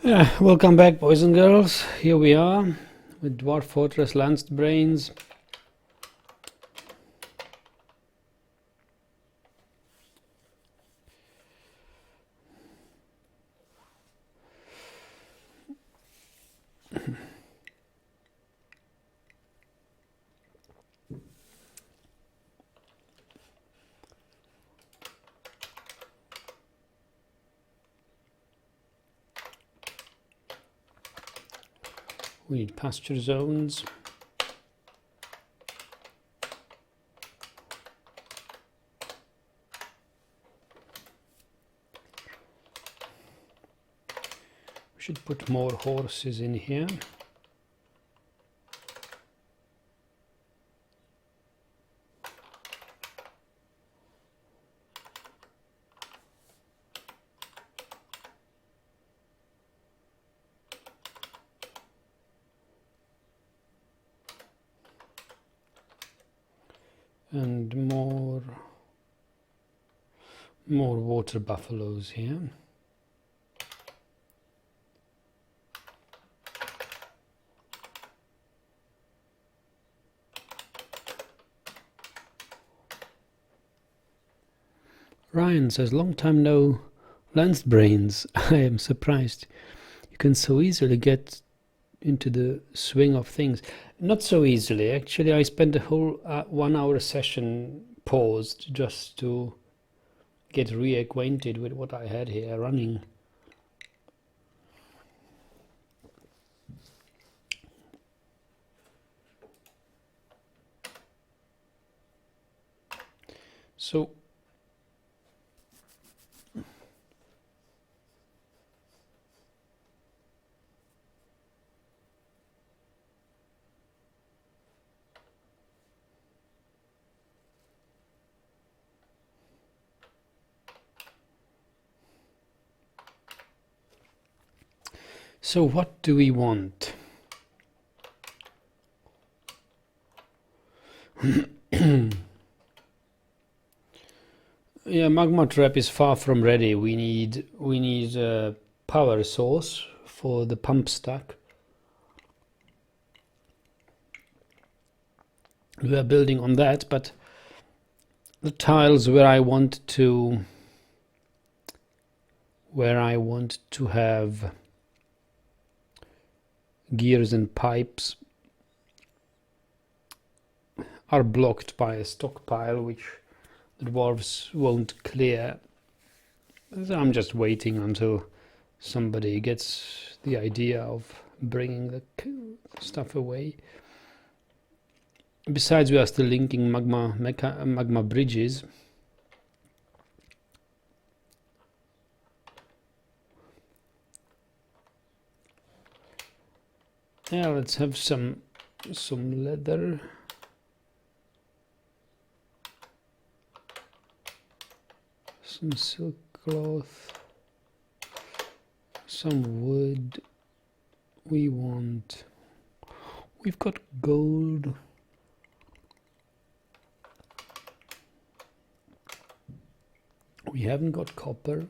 Welcome back, boys and girls. Here we are with Dwarf Fortress Lancedbrains. We need pasture zones. We should put more horses in here. And more water buffaloes here. Ryan says, long time no Lancedbrains. I am surprised. You can so easily get into the swing of things. Not so easily. Actually, I spent a whole 1 hour session paused just to get reacquainted with what I had here running. So what do we want? Yeah, magma trap is far from ready. We need a power source for the pump stack. We are building on that, but the tiles where I want to have gears and pipes are blocked by a stockpile which the dwarves won't clear. So I'm just waiting until somebody gets the idea of bringing the stuff away. Besides, we are still linking magma bridges. Yeah, let's have some leather. Some silk cloth. Some wood. We've got gold. We haven't got copper.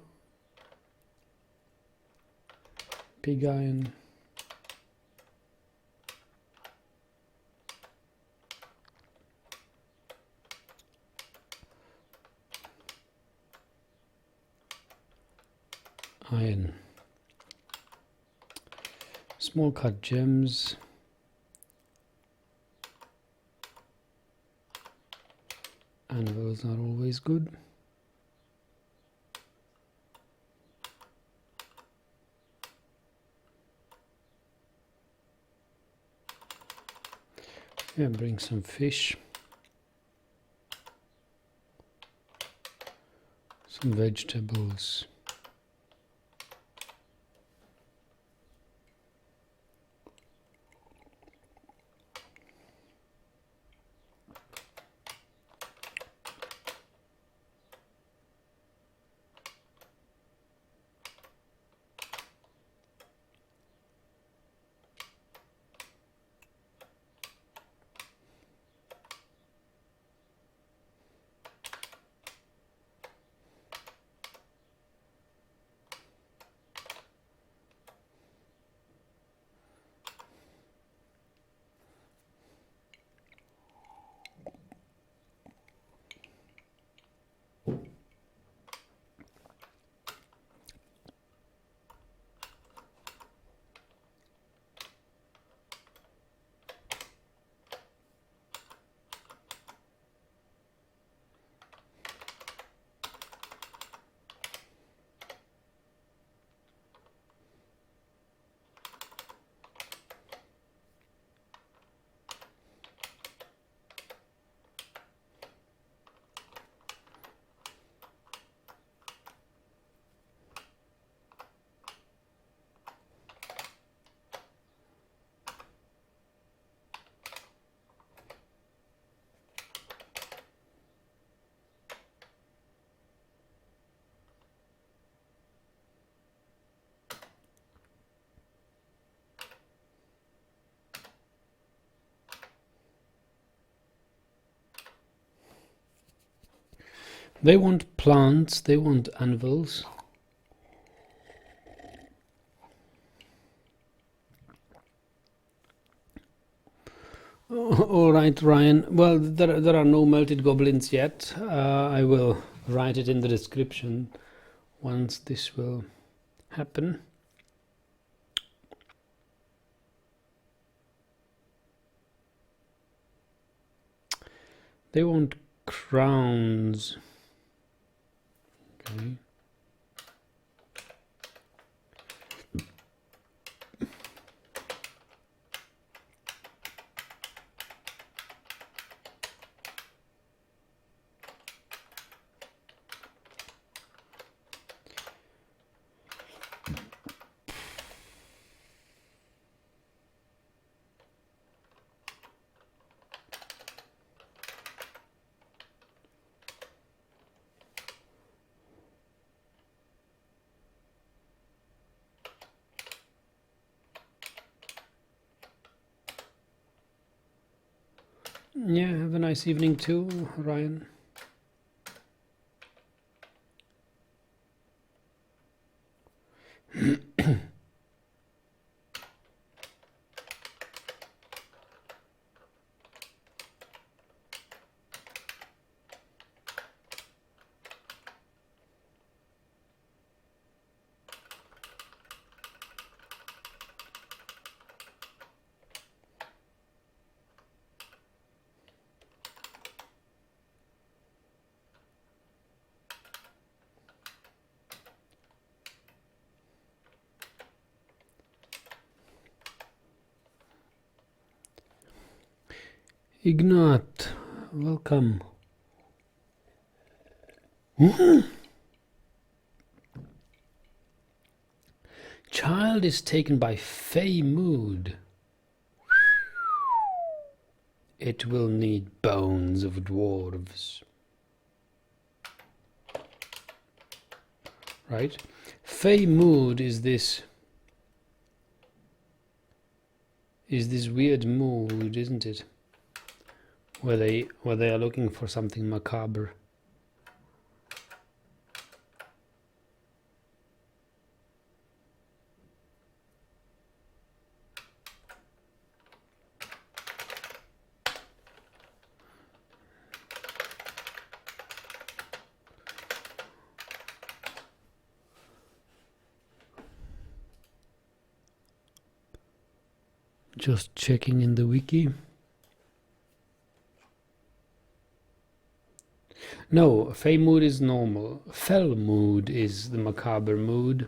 Pig iron. Iron. Small cut gems. Anvils are always good. Yeah, bring some fish. Some vegetables. They want plants, they want anvils. All right, Ryan. Well, there are no melted goblins yet. I will write it in the description once this will happen. They want crowns. Okay. Yeah, have a nice evening too, Ryan. Ignat, welcome. Child is taken by Fey mood. It will need bones of dwarves. Right? Fey mood is this weird mood, isn't it? Where they are looking for something macabre. Just checking in the wiki. No, Fey mood is normal. Fel mood is the macabre mood.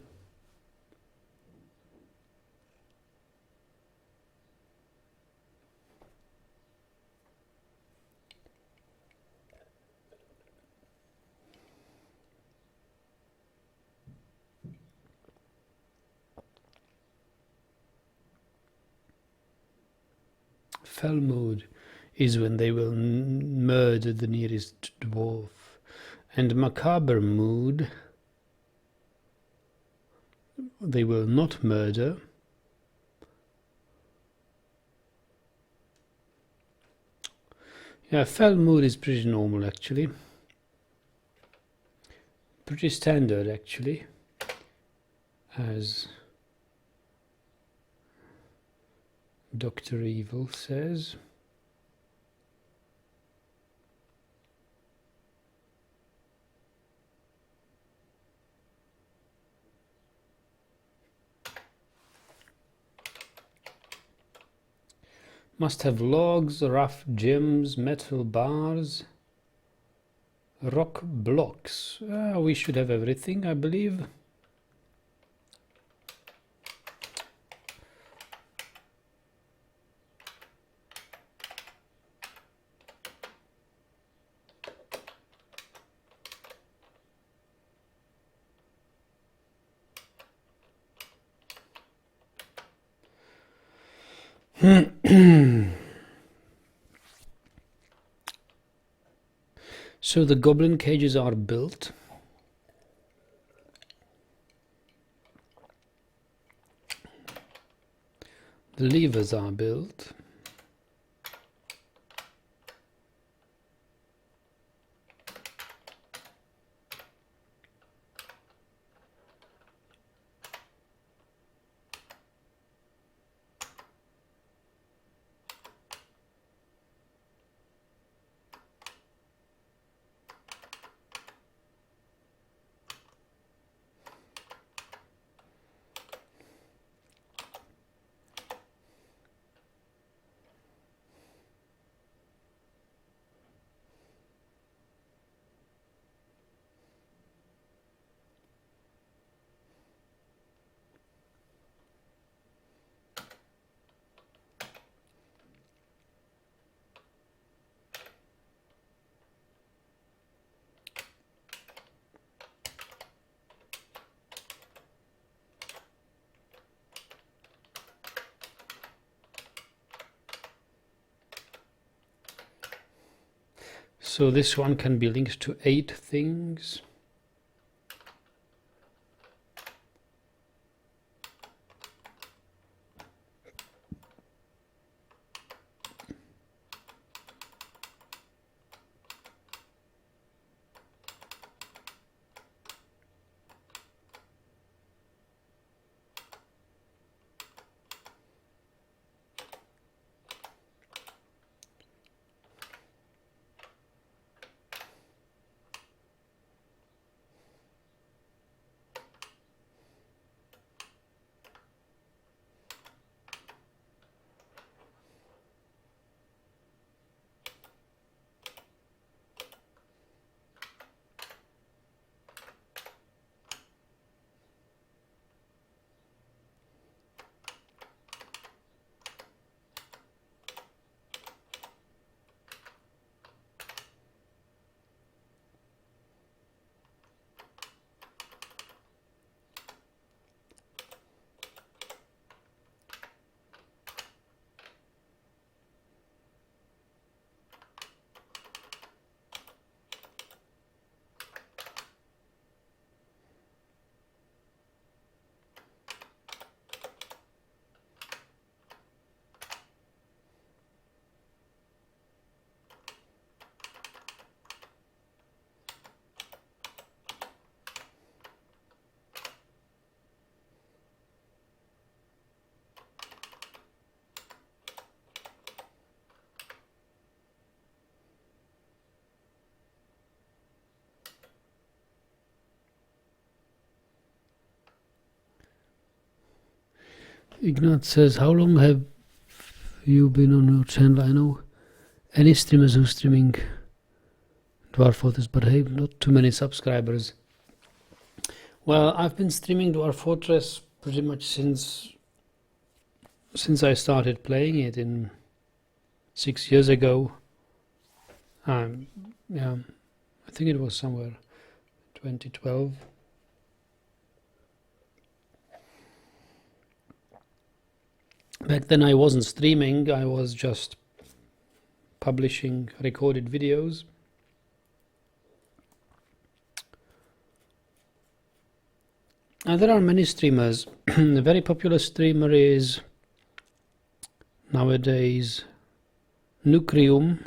Fel mood is when they will murder the nearest dwarf. And macabre mood, they will not murder. Yeah, fel mood is pretty normal actually. Pretty standard actually. As Dr. Evil says. Must have logs, rough gems, metal bars, rock blocks. We should have everything, I believe. So the goblin cages are built. The levers are built. So this one can be linked to 8 things. Ignat says, how long have you been on your channel? I know any streamers who streaming Dwarf Fortress, but hey, not too many subscribers. Well, I've been streaming Dwarf Fortress pretty much since I started playing it in 6 years ago. Yeah, I think it was somewhere 2012. Back then I wasn't streaming, I was just publishing recorded videos. And there are many streamers. A very popular streamer is nowadays Nucrium.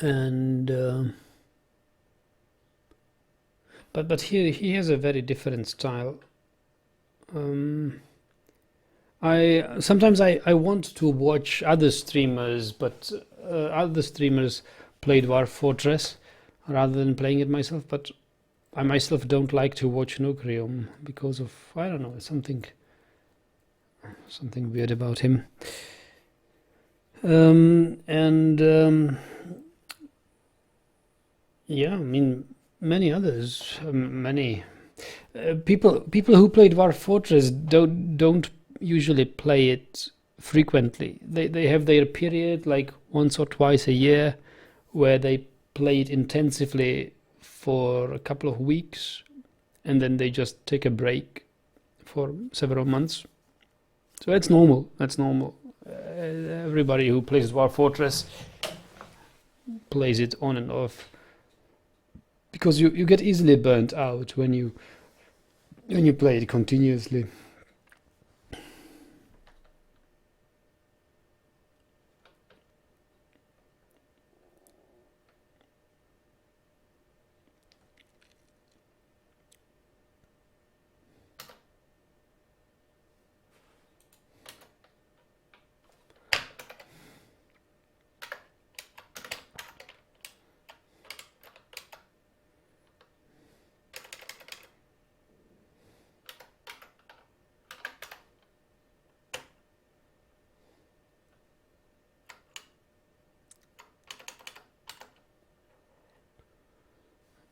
And but he has a very different style. Sometimes I want to watch other streamers, but other streamers play Dwarf Fortress rather than playing it myself. But I myself don't like to watch Nucrium because of, I don't know, something weird about him. Yeah, I mean, many others, many people who play Dwarf Fortress don't usually play it frequently. They have their period, like once or twice a year, where they play it intensively for a couple of weeks, and then they just take a break for several months. So that's normal. Everybody who plays Dwarf Fortress plays it on and off, because you get easily burnt out when you play it continuously.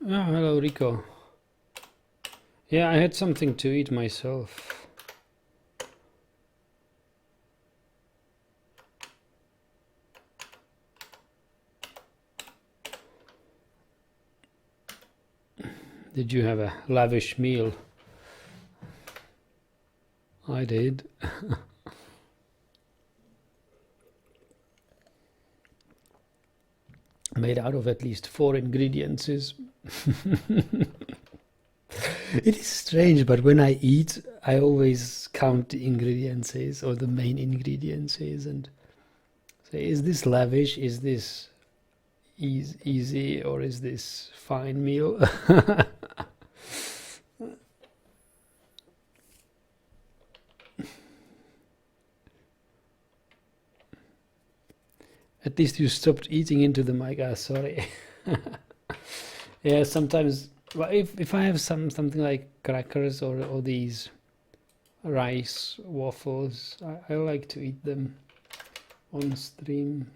Oh, hello, Rico. Yeah, I had something to eat myself. Did you have a lavish meal? I did. made out of at least 4 ingredients. It is strange, but when I eat, I always count the ingredients or the main ingredients and say, is this lavish? Is this easy? Or is this fine meal? At least you stopped eating into the mic. Sorry. Yeah, sometimes, well, if I have something like crackers or these rice waffles, I like to eat them on stream.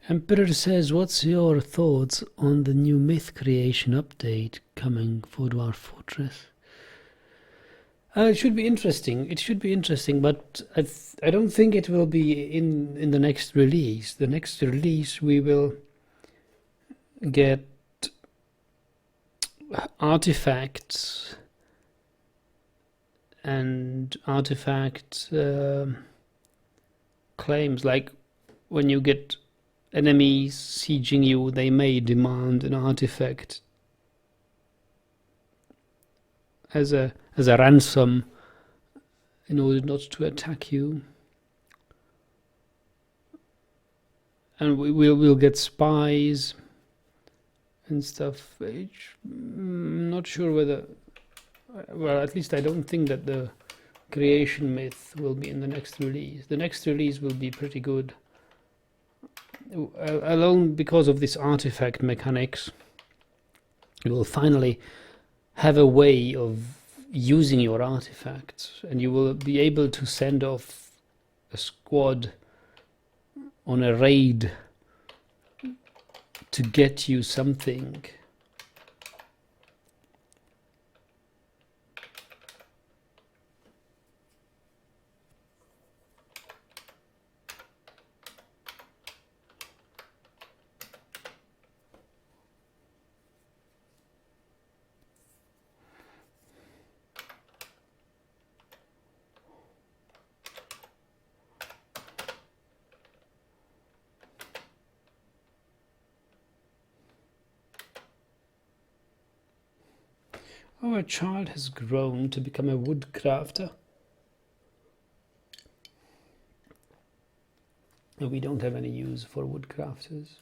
Emperor says, what's your thoughts on the new myth creation update coming for Dwarf Fortress? It should be interesting. It should be interesting, but I don't think it will be in the next release. The next release we will get artifacts and artifact claims, like when you get enemies sieging you, they may demand an artifact as a ransom in order not to attack you. And we'll get spies and stuff. I'm not sure whether, well, at least I don't think that the creation myth will be in the next release. The next release will be pretty good. Alone because of this artifact mechanics, you will finally have a way of using your artifacts, and you will be able to send off a squad on a raid to get you something. Our child has grown to become a woodcrafter. We don't have any use for woodcrafters.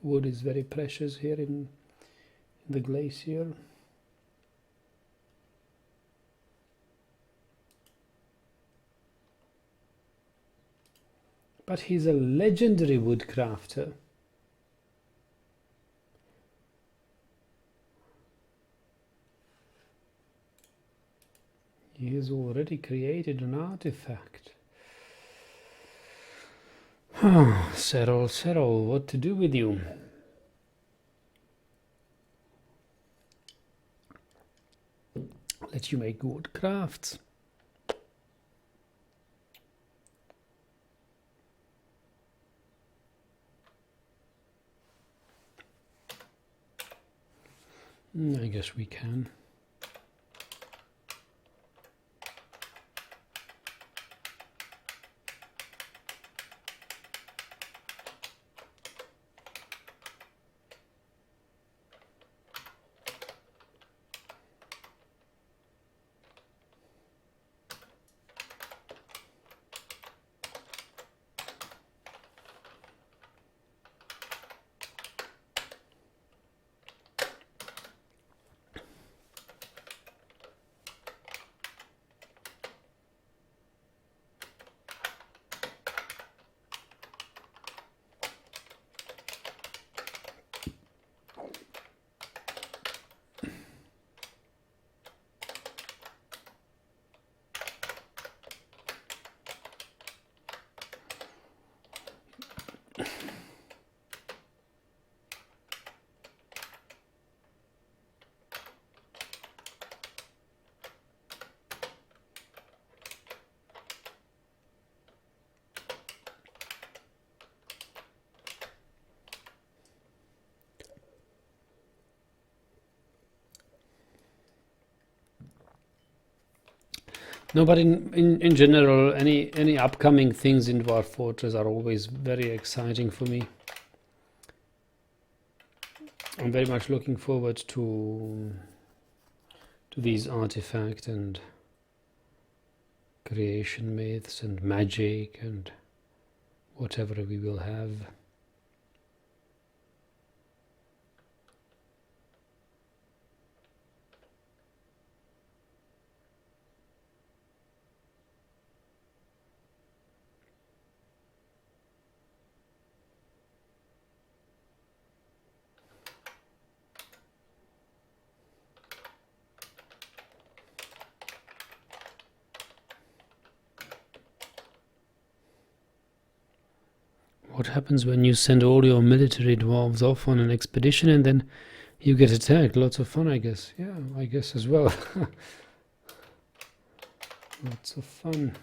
Wood is very precious here in the glacier. But he's a legendary woodcrafter. He has already created an artifact. Cyril, what to do with you? Let you make wood crafts. I guess we can. No, but in general, any upcoming things in Dwarf Fortress are always very exciting for me. I'm very much looking forward to these artifact and creation myths and magic and whatever we will have. What happens when you send all your military dwarves off on an expedition and then you get attacked? Lots of fun, I guess. Yeah, I guess as well. Lots of fun.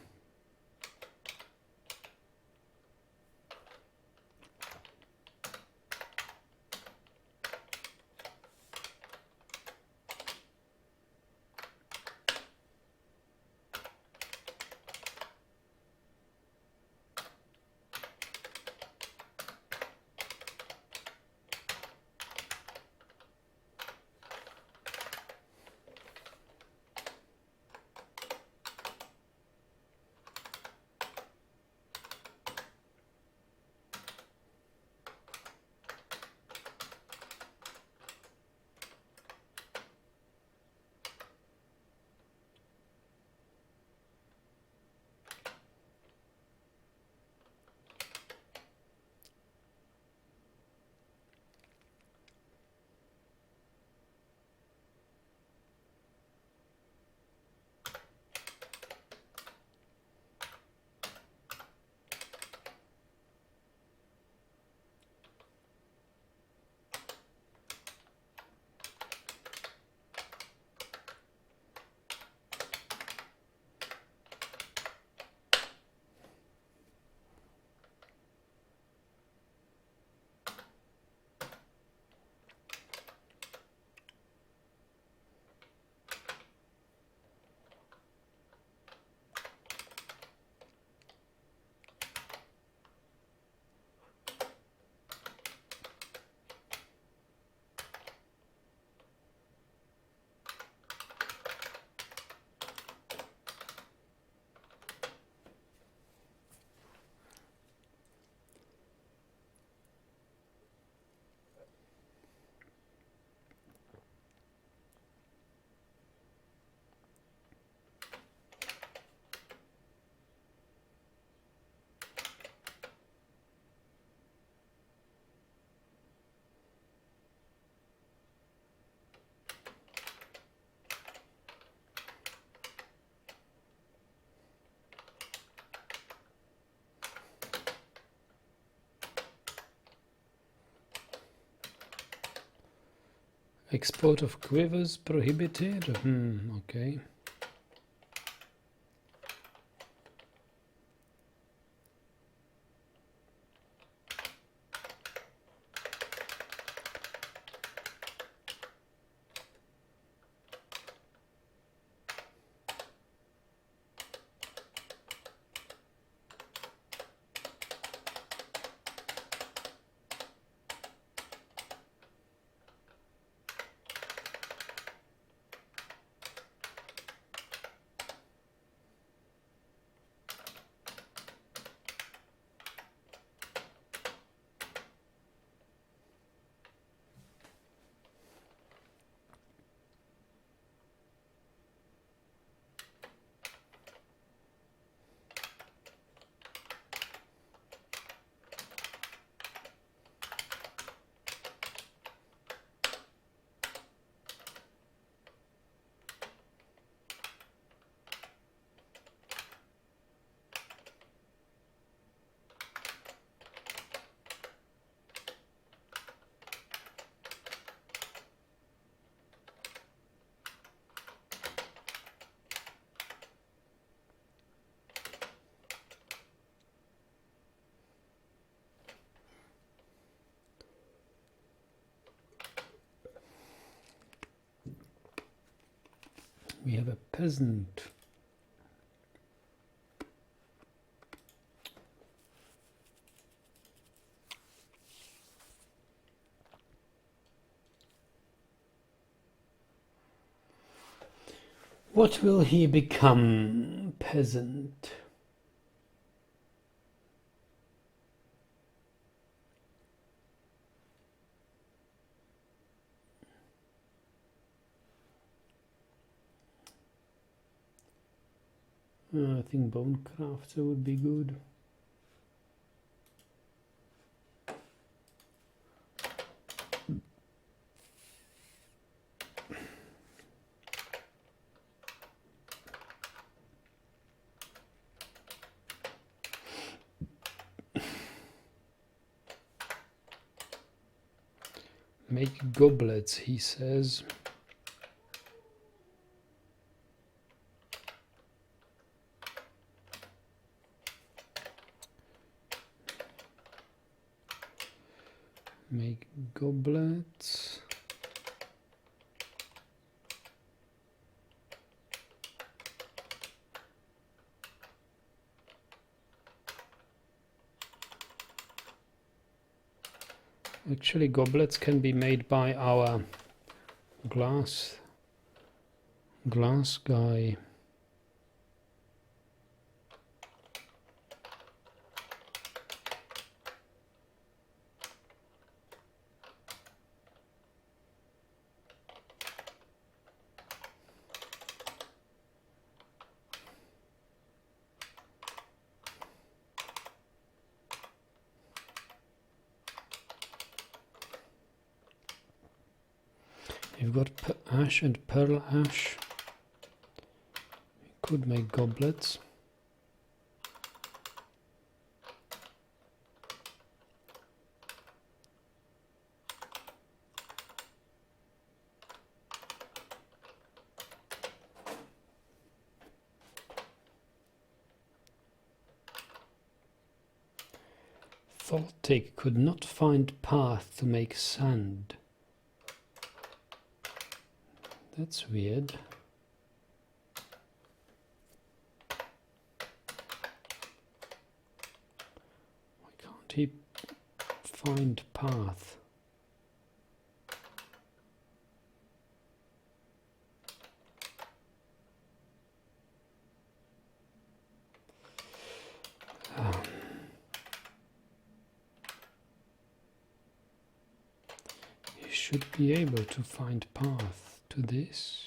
Export of quivers prohibited? Okay. We have a peasant. What will he become? Peasant. I think bone crafter would be good. Make goblets, he says. Make goblets. Actually, goblets can be made by our glass guy. You've got ash and pearl ash. You could make goblets. Thaltic could not find path to make sand. That's weird. Why can't he find path? You should be able to find path to this.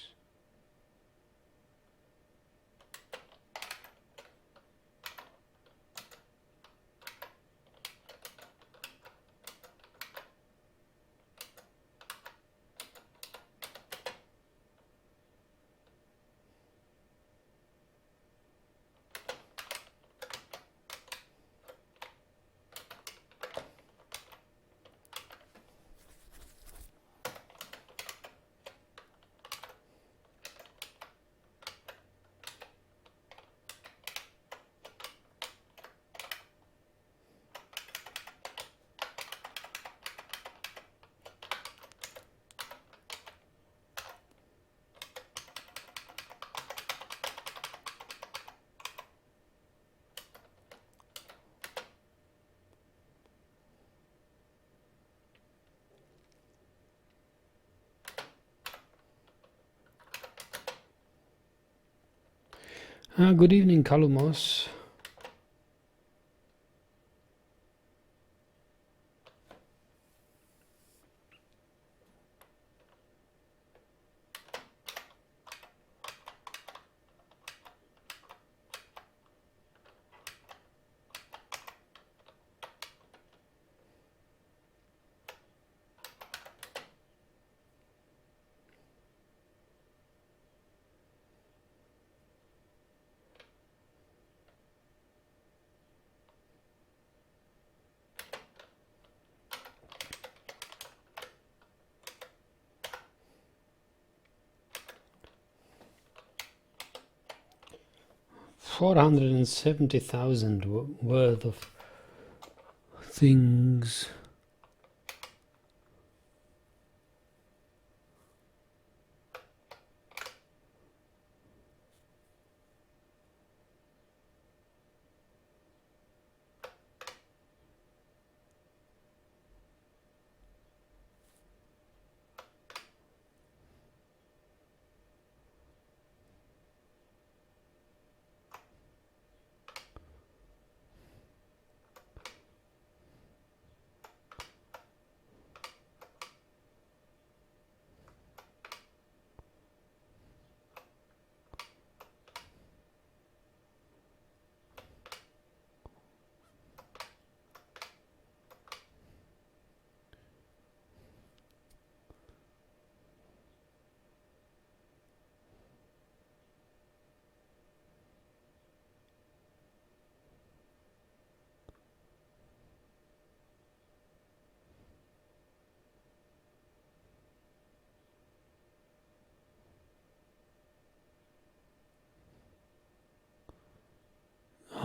Good evening, Kalumos. $470,000 worth of things.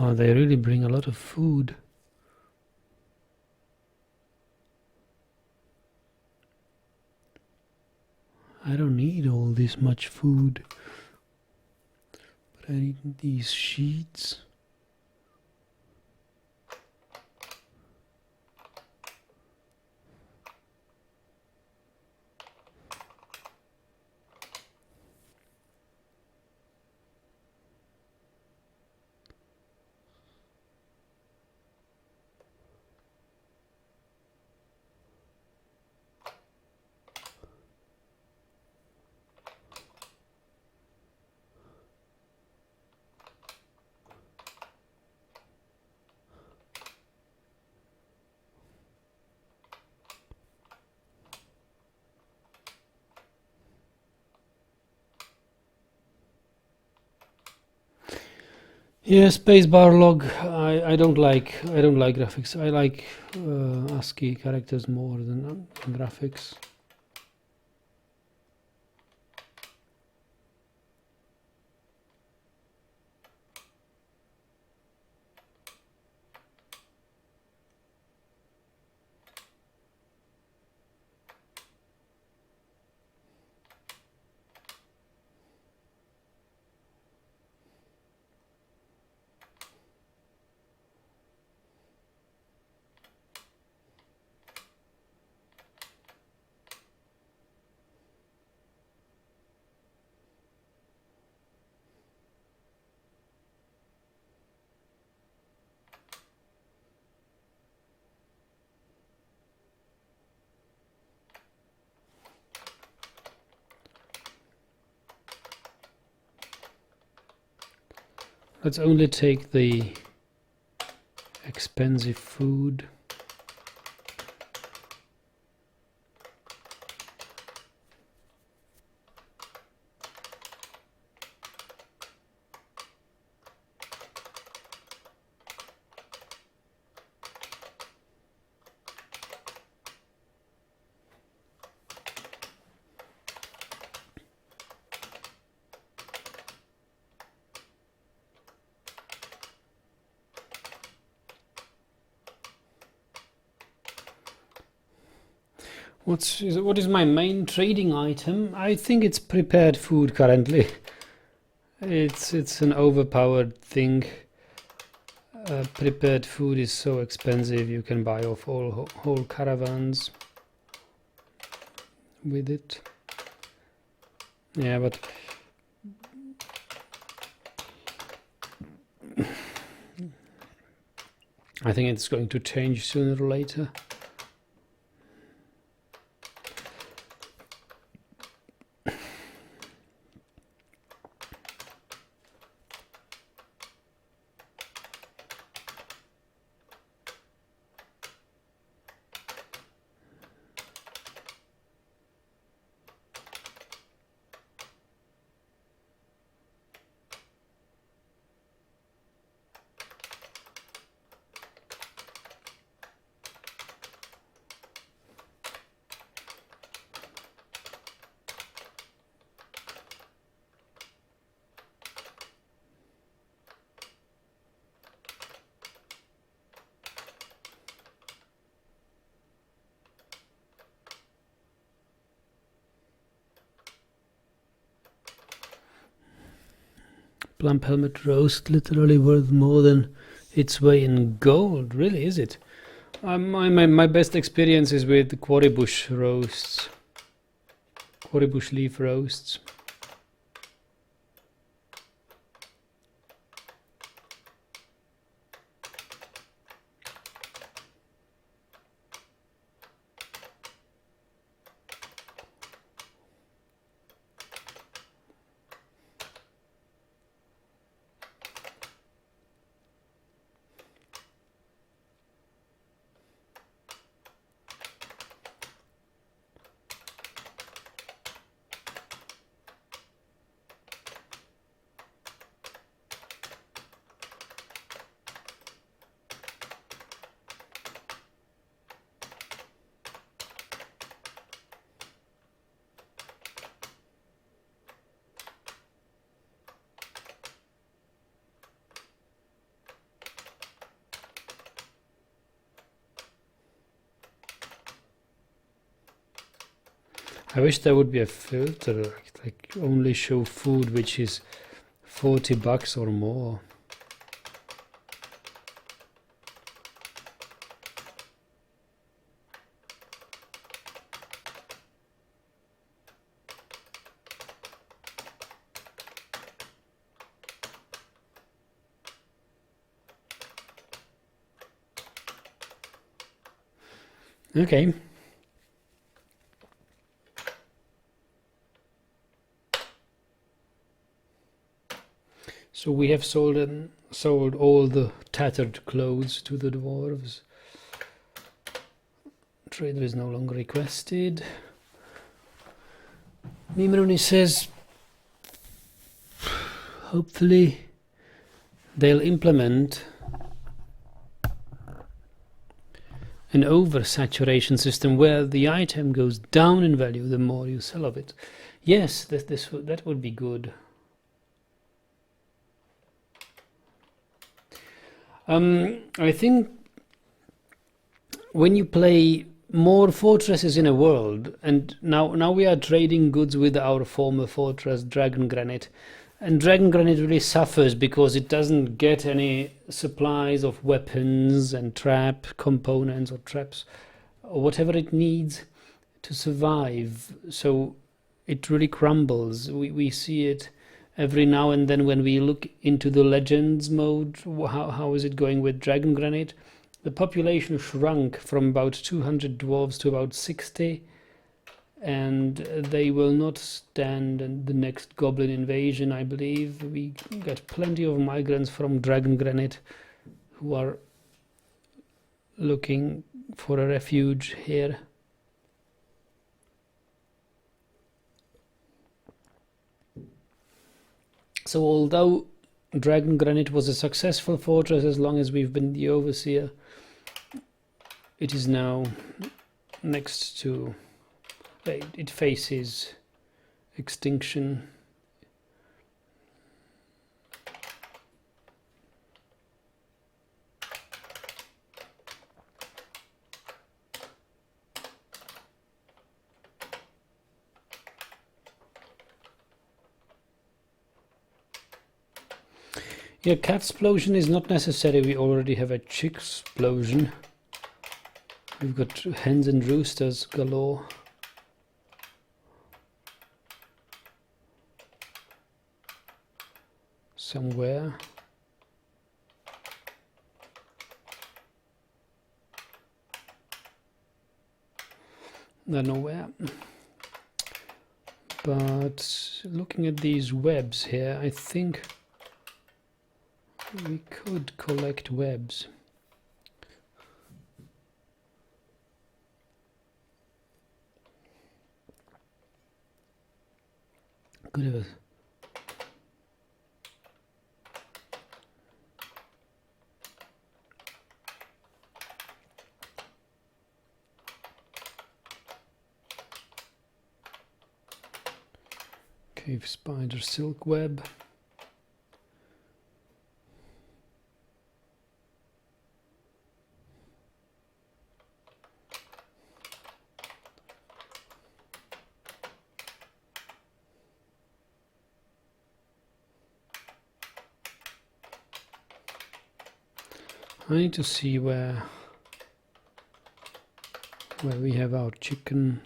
Oh, they really bring a lot of food. I don't need all this much food, but I need these sheets. Yeah, spacebar log. I don't like graphics. I like ASCII characters more than graphics. Let's only take the expensive food. What is my main trading item? I think it's prepared food currently. It's an overpowered thing. Prepared food is so expensive. You can buy off whole caravans with it. Yeah, but I think it's going to change sooner or later. Plump helmet roast literally worth more than its weight in gold. Really, is it? My best experience is with quarry bush roasts, quarry bush leaf roasts. I wish there would be a filter, like only show food which is $40 or more. Okay. So we have sold all the tattered clothes to the dwarves. Trader is no longer requested. Mimroni says hopefully they'll implement an oversaturation system where the item goes down in value the more you sell of it. Yes, that would be good. I think when you play more fortresses in a world, and now we are trading goods with our former fortress Dragon Granite, and Dragon Granite really suffers because it doesn't get any supplies of weapons and trap components or traps or whatever it needs to survive. So it really crumbles. We see it every now and then when we look into the Legends mode. How is it going with Dragon Granite? The population shrunk from about 200 dwarves to about 60. And they will not stand the next goblin invasion, I believe. We got plenty of migrants from Dragon Granite who are looking for a refuge here. So although Dragon Granite was a successful fortress as long as we've been the overseer, it is now next to... it faces extinction. Yeah, cat explosion is not necessary. We already have a chick explosion. We've got hens and roosters galore. Somewhere. I don't know where. But looking at these webs here, I think we could collect webs. Could have. Cave spider silk web. I need to see where we have our chicken.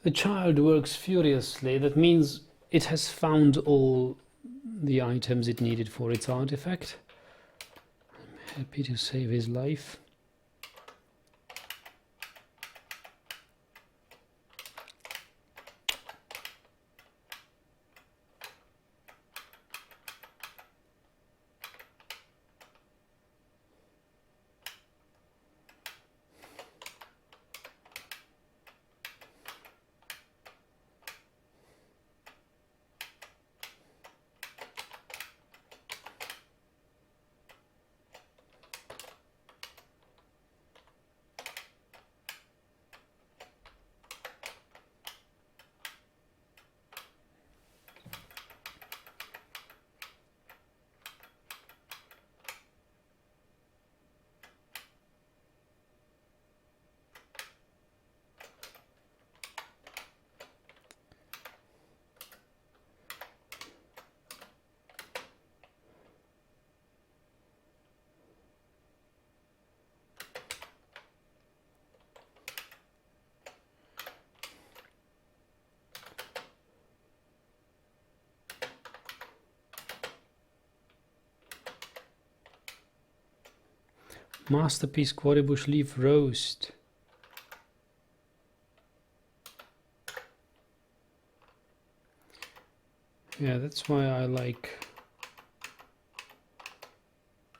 The child works furiously. That means it has found all the items it needed for its artifact. I'm happy to save his life. Masterpiece quarry bush leaf roast. Yeah, that's why I like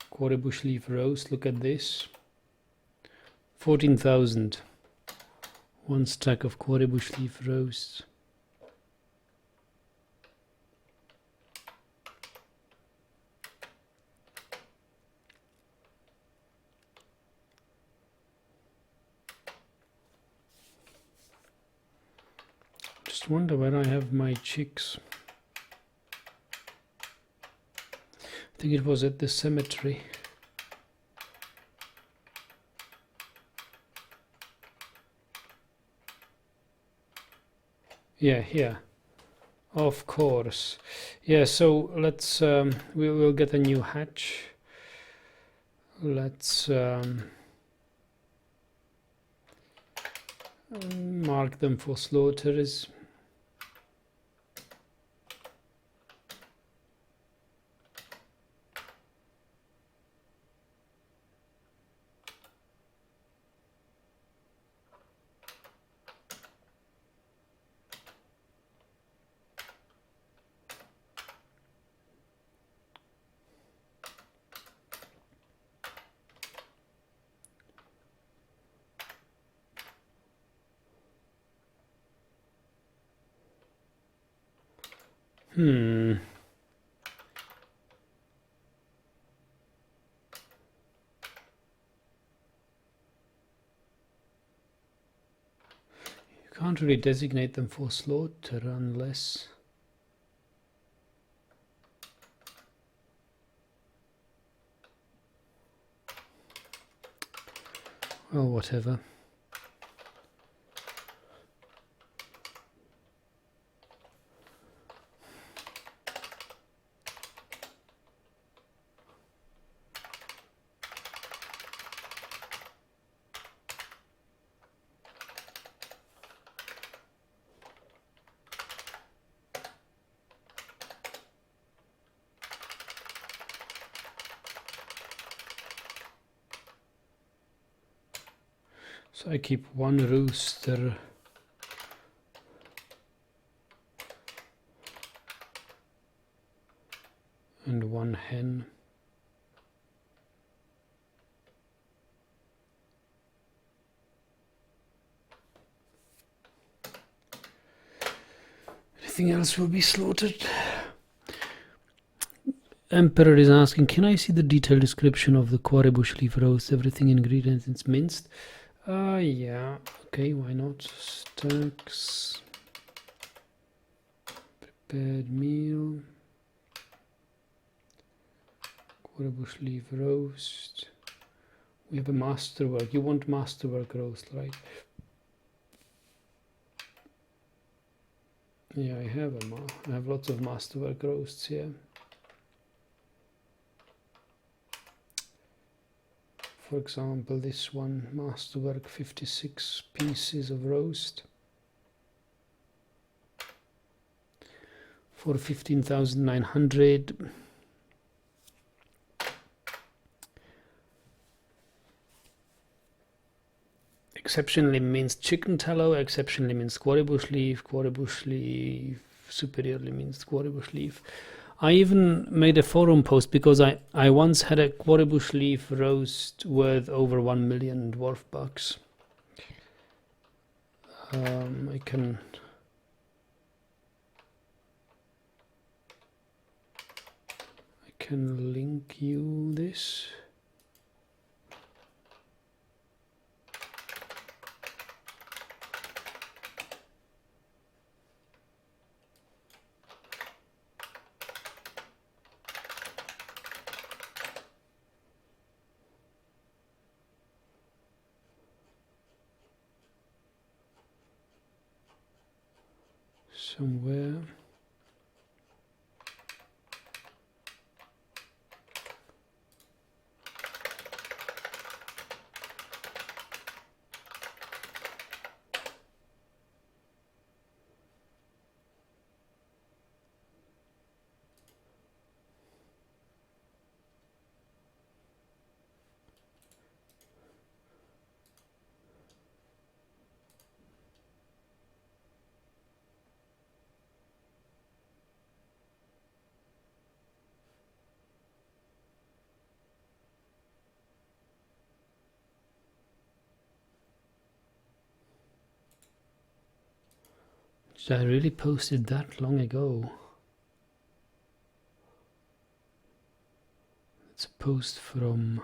quarry bush leaf roast. Look at this. 14,000. One stack of quarry bush leaf roast. Just wonder where I have my chicks. I think it was at the cemetery. Yeah, here. Of course. Yeah, so let's we will get a new hatch. Let's mark them for slaughters. You can't really designate them for slaughter unless... Well, whatever. So I keep one rooster and one hen. Anything else will be slaughtered. Emperor is asking, can I see the detailed description of the quarry bush leaf roast? Everything ingredients, it's minced. Yeah, okay, why not? Stacks, prepared meal, quarry bush leaf roast. We have a masterwork. You want masterwork roast, right? Yeah, I have lots of masterwork roasts here. For example, this one, masterwork, 56 pieces of roast for 15,900. Exceptionally minced chicken tallow, exceptionally minced quarry bush leaf, superiorly minced quarry bush leaf. I even made a forum post because I once had a quarry bush leaf roast worth over 1 million dwarf bucks. I can link you this. Somewhere. I really posted that long ago. It's a post from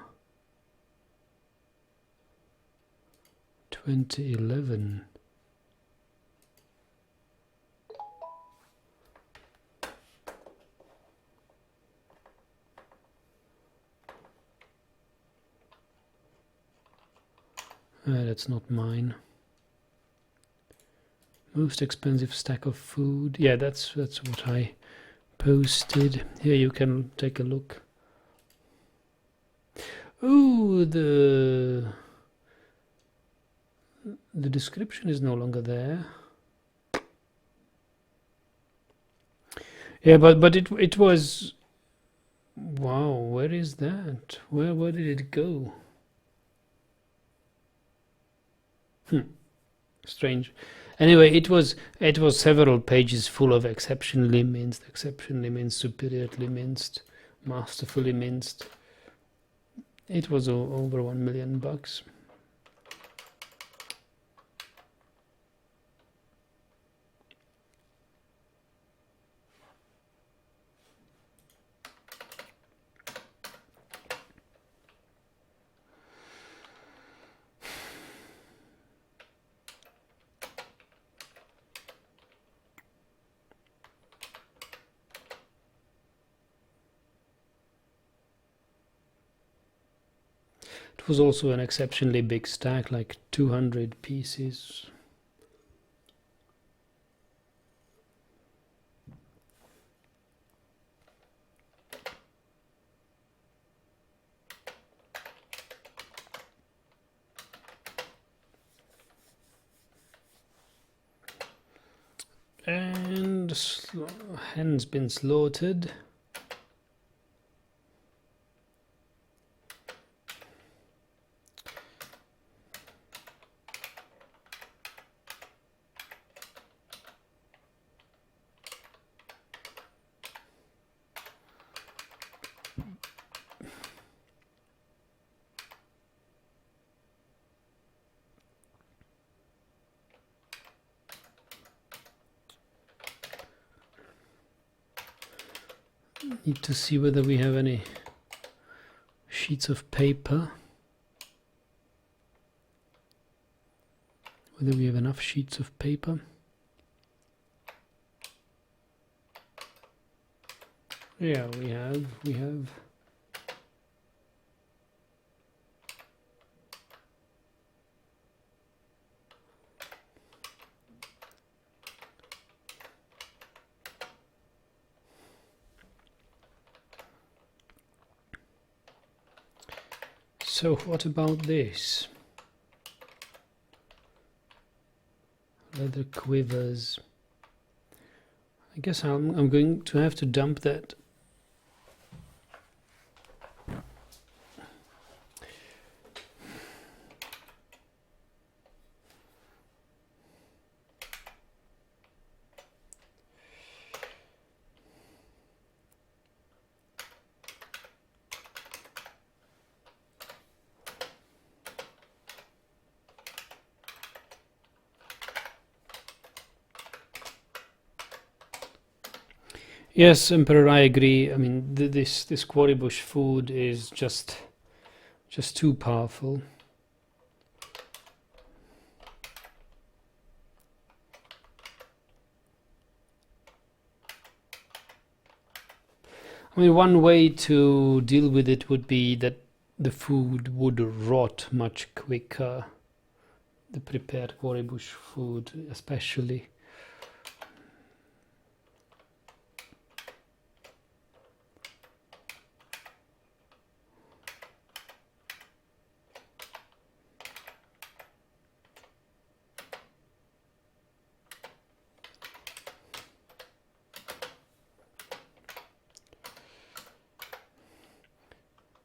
2011. That's not mine. Most expensive stack of food. Yeah, that's what I posted. Here you can take a look. Oh, the description is no longer there. Yeah, but it was. Wow, where is that? Where did it go? Strange. Anyway, it was several pages full of exceptionally minced, superiorly minced, masterfully minced. It was over $1 million. It was also an exceptionally big stack, like 200 pieces. And hen's been slaughtered. Need to see whether we have any sheets of paper. Whether we have enough sheets of paper. Yeah, we have. So what about this? Leather quivers. I guess I'm going to have to dump that. Yes, Emperor, I agree. I mean, this quarry bush food is just too powerful. I mean, one way to deal with it would be that the food would rot much quicker. The prepared quarry bush food, especially.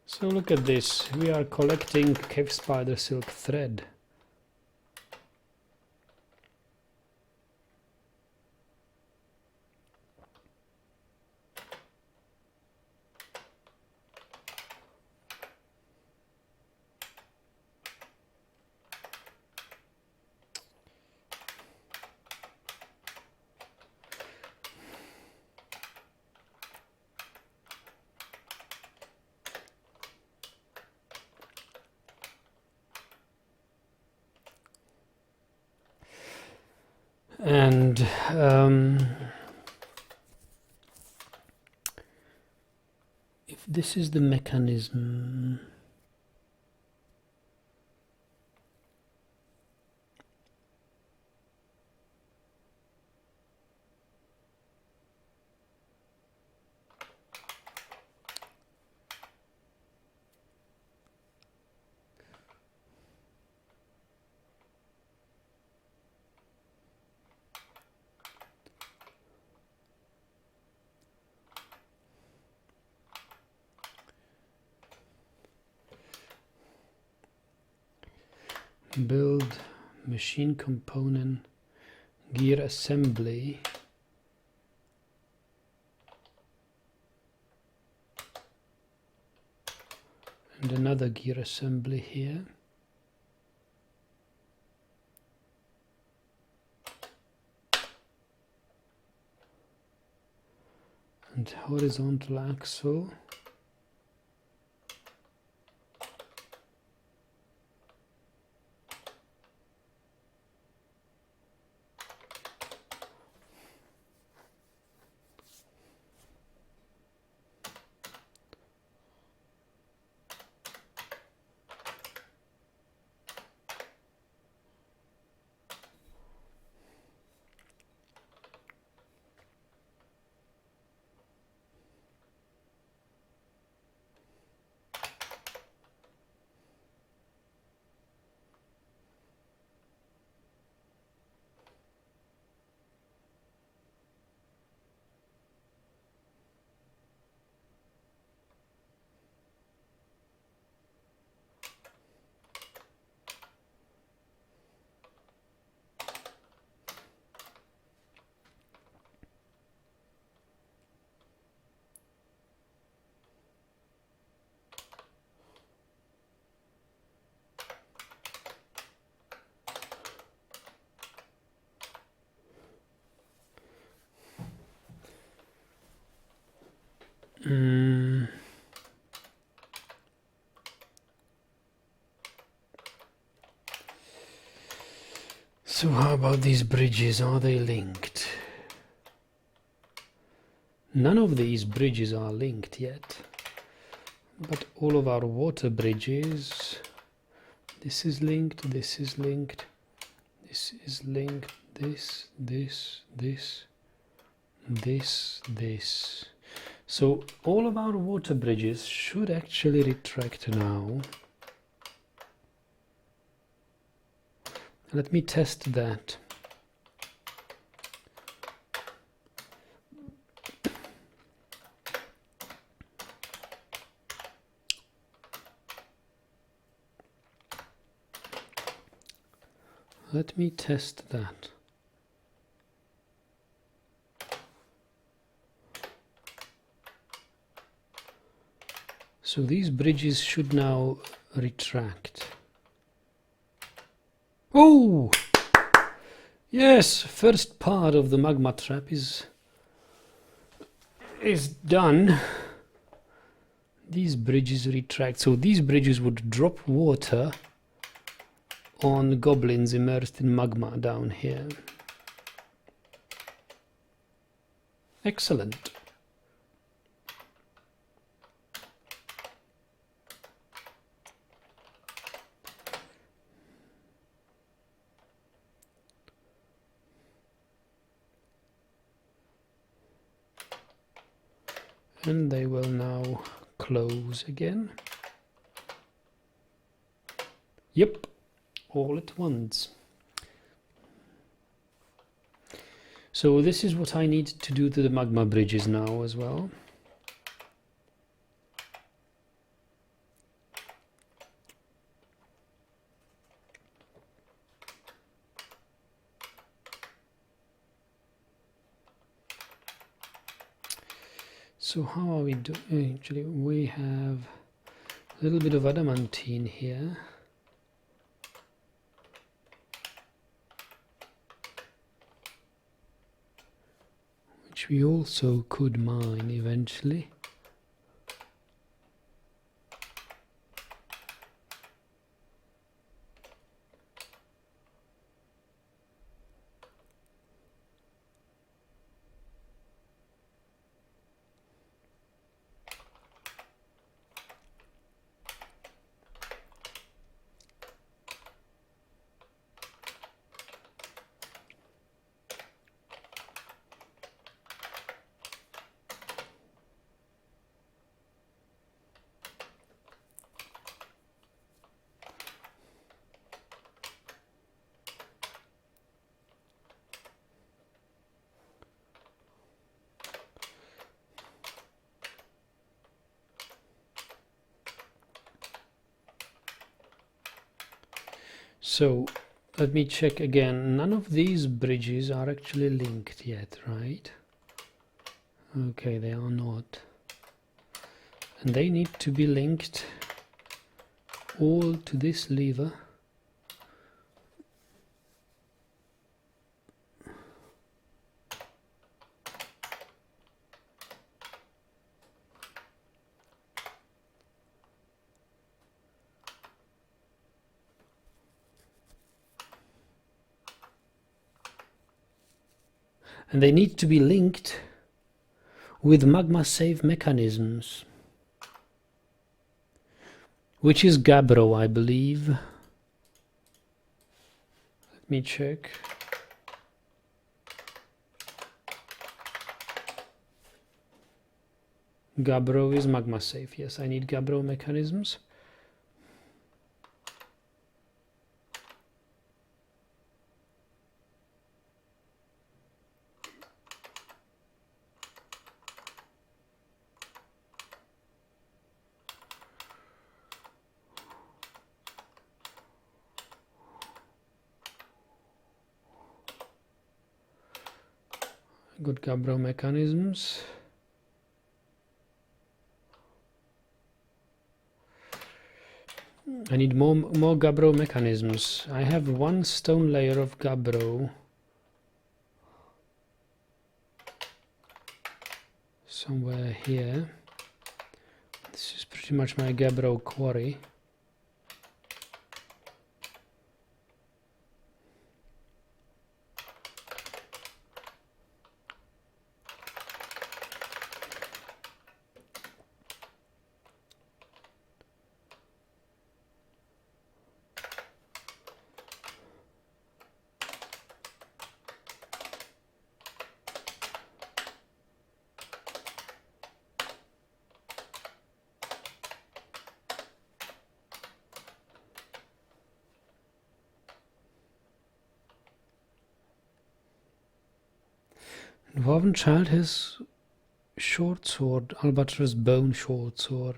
So look at this, we are collecting cave spider silk thread. And if this is the mechanism, build machine component gear assembly, and another gear assembly here. And horizontal axle. So how about these bridges? Are they linked? None of these bridges are linked yet, but all of our water bridges, this is linked, this is linked, this is linked, this. So all of our water bridges should actually retract now. Let me test that. Let me test that. So these bridges should now retract. Oh! Yes, first part of the magma trap is done. These bridges retract. So these bridges would drop water on goblins immersed in magma down here. Excellent. And they will now close again. Yep, all at once. So this is what I need to do to the magma bridges now as well. So how are we doing? Actually, we have a little bit of adamantine here. Which we also could mine eventually. So let me check again. None of these bridges are actually linked yet, right? Okay, they are not. And they need to be linked all to this lever. And they need to be linked with magma save mechanisms, which is Gabbro, I believe. Let me check. Gabbro is magma safe. Yes, I need Gabbro mechanisms. Good Gabbro mechanisms. I need more Gabbro mechanisms. I have one stone layer of Gabbro somewhere here. This is pretty much my Gabbro quarry. Dwarven child has short sword, albatross bone short sword.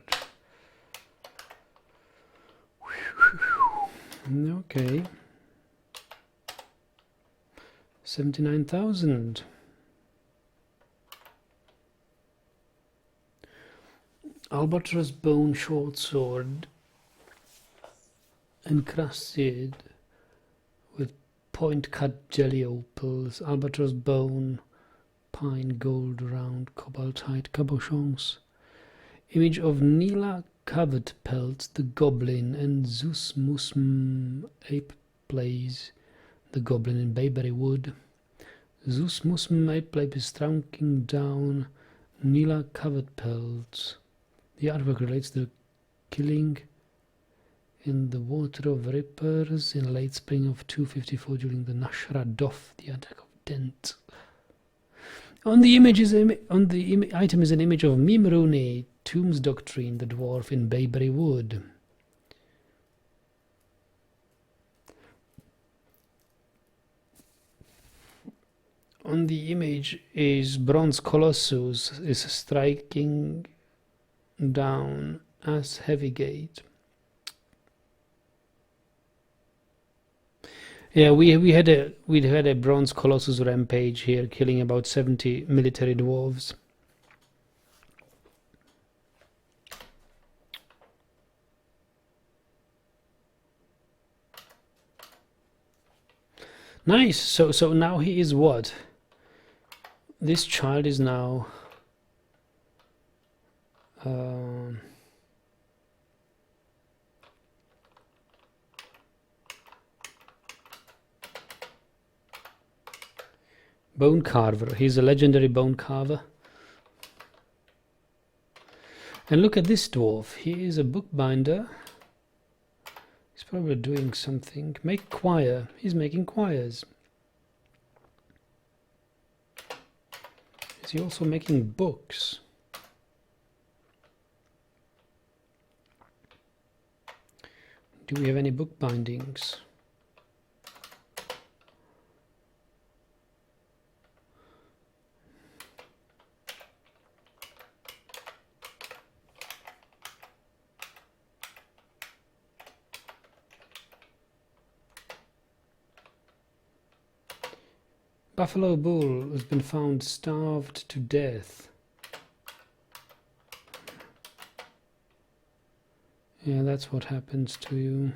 Okay. 79,000. Albatross bone short sword encrusted with point cut jelly opals, albatross bone, pine gold round cobaltite cabochons. Image of Nila covered pelt, the goblin, and Zeus Musm ape plays the goblin in Bayberry Wood. Zeus Musm ape plays is trunking down Nila covered pelts. The artwork relates to killing in the water of rippers in late spring of 254 during the Nashra Doff, the attack of Dent. On the item is an image of Mimruni, Tomb's Doctrine, the dwarf in Bayberry Wood. On the image is Bronze Colossus is striking down as Heavygate. Yeah, we had a Bronze Colossus rampage here, killing about 70 military dwarves. Nice. So now he is what? This child is now bone carver. He's a legendary bone carver. And look at this dwarf. He is a bookbinder. He's probably doing something. Make choir. He's making choirs. Is he also making books? Do we have any book bindings? Buffalo bull has been found starved to death. Yeah, that's what happens to you.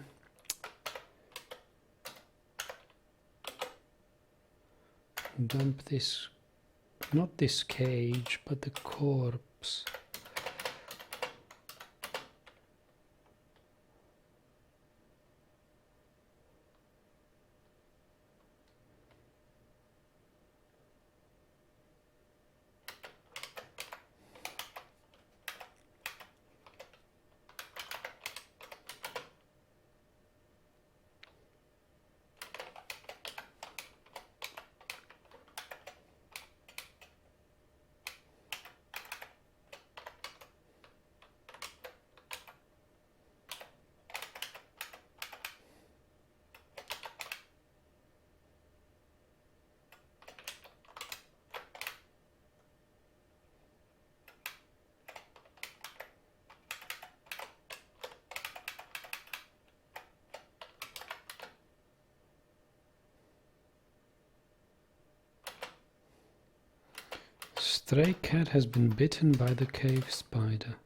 Dump this, not this cage, but the corpse. Stray cat has been bitten by the cave spider.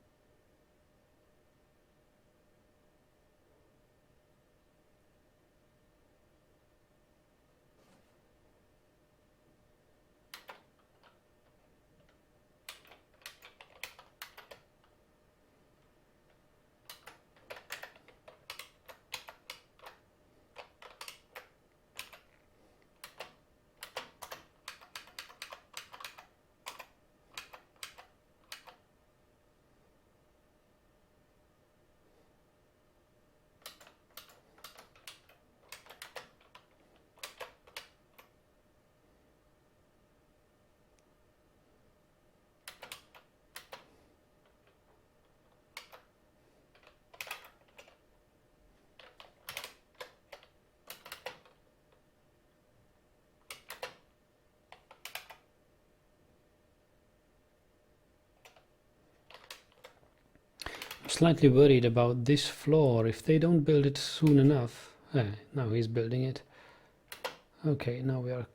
Slightly worried about this floor. If they don't build it soon enough. Now he's building it. Okay, now we are.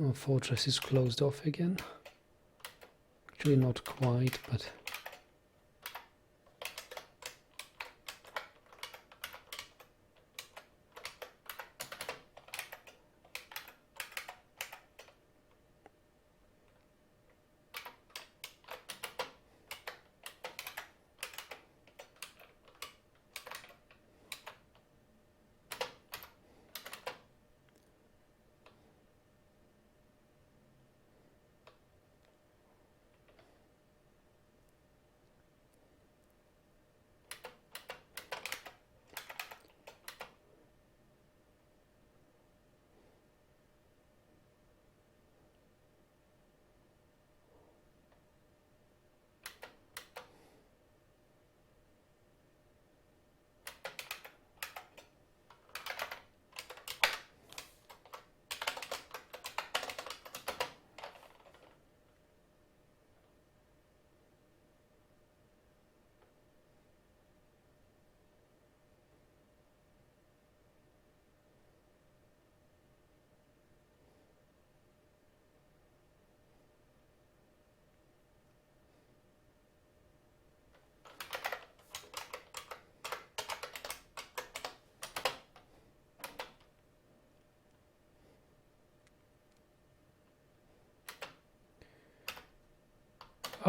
Our fortress is closed off again. Actually, not quite, but.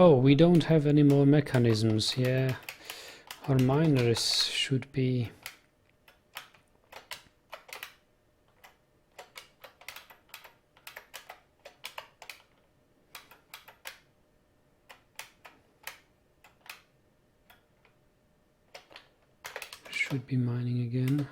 Oh, we don't have any more mechanisms. Yeah, our miners should be. Should be mining again.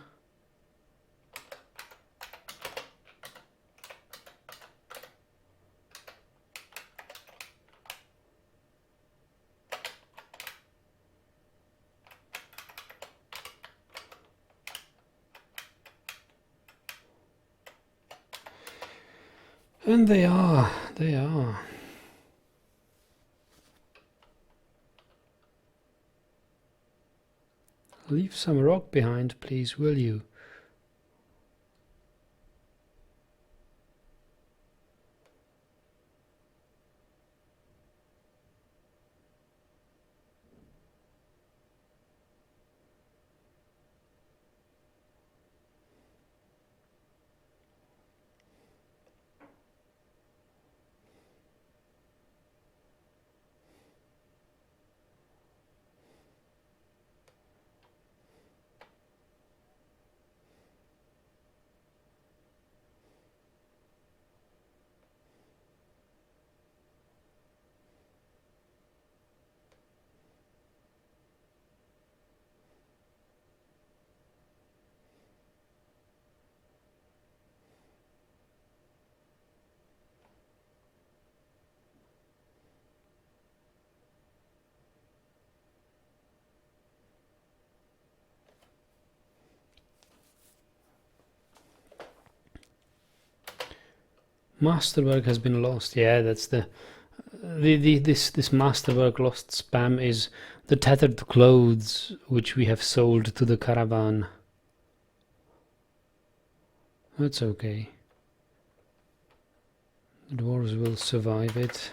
And they are. Leave some rock behind, please, will you? Masterwork has been lost. Yeah, that's this masterwork lost spam is the tattered clothes which we have sold to the caravan. That's okay. The dwarves will survive it.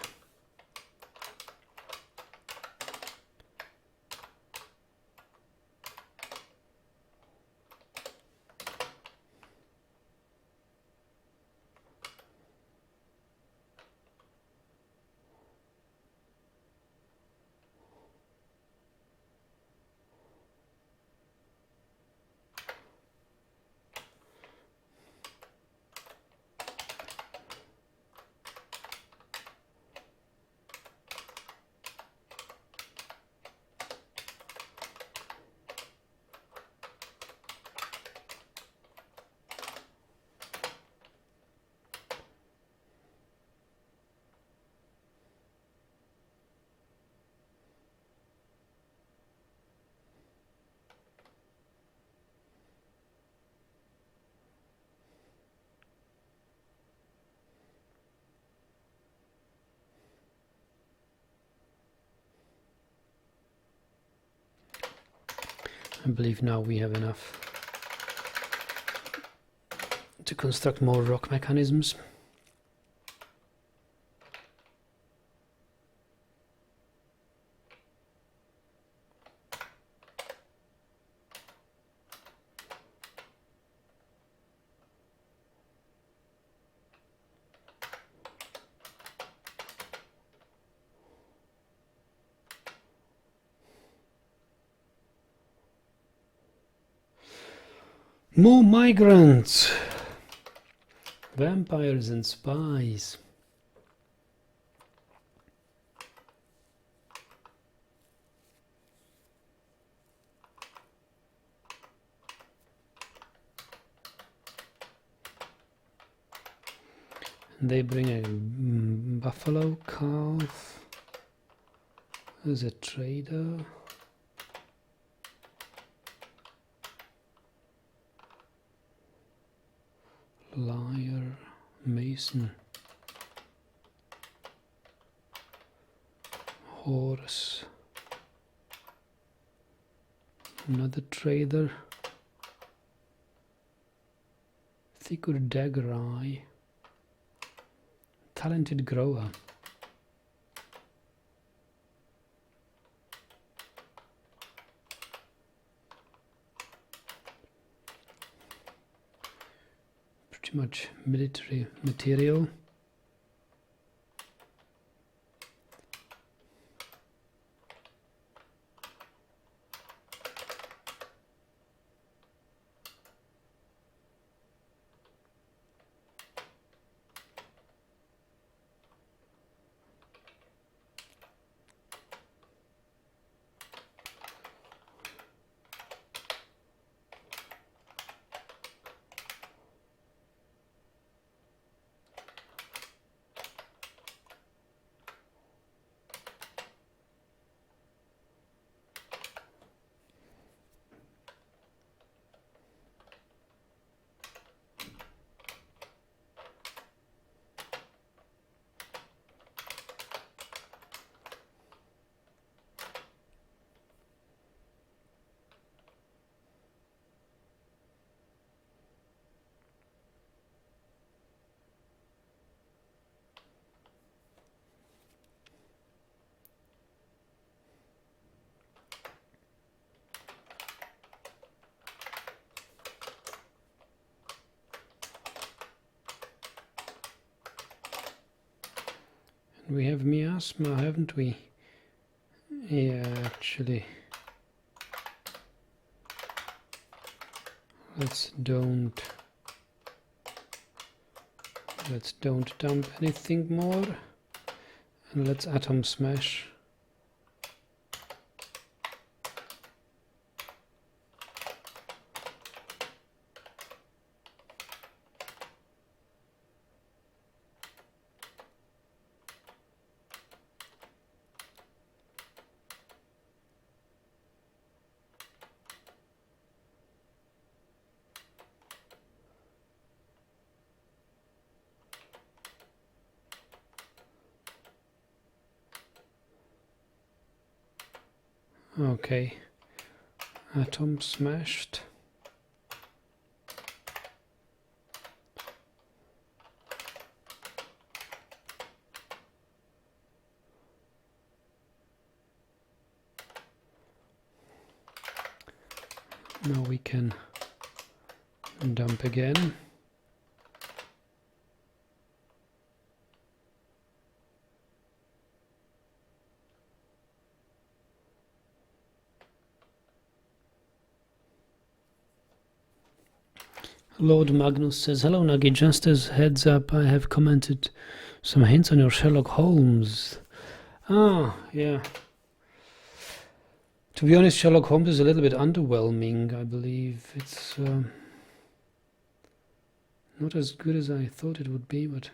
I believe now we have enough to construct more rock mechanisms. More migrants! Vampires and spies. They bring a buffalo calf. There's a trader. Liar, mason, horse, another trader, thicker dagger eye, talented grower. Pretty much military material. We have miasma, haven't we? Yeah, actually. Let's don't dump anything more, and let's atom smash. Okay. Atom smashed. Now we can dump again. Lord Magnus says, hello Nagi, just as heads up, I have commented some hints on your Sherlock Holmes. Ah, yeah. To be honest, Sherlock Holmes is a little bit underwhelming, I believe. It's not as good as I thought it would be, but...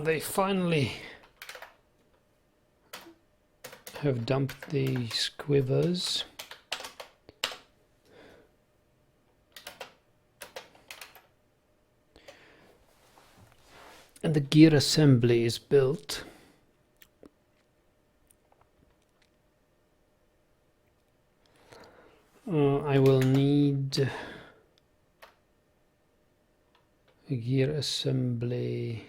they finally have dumped the squivers. And the gear assembly is built. I will need a gear assembly.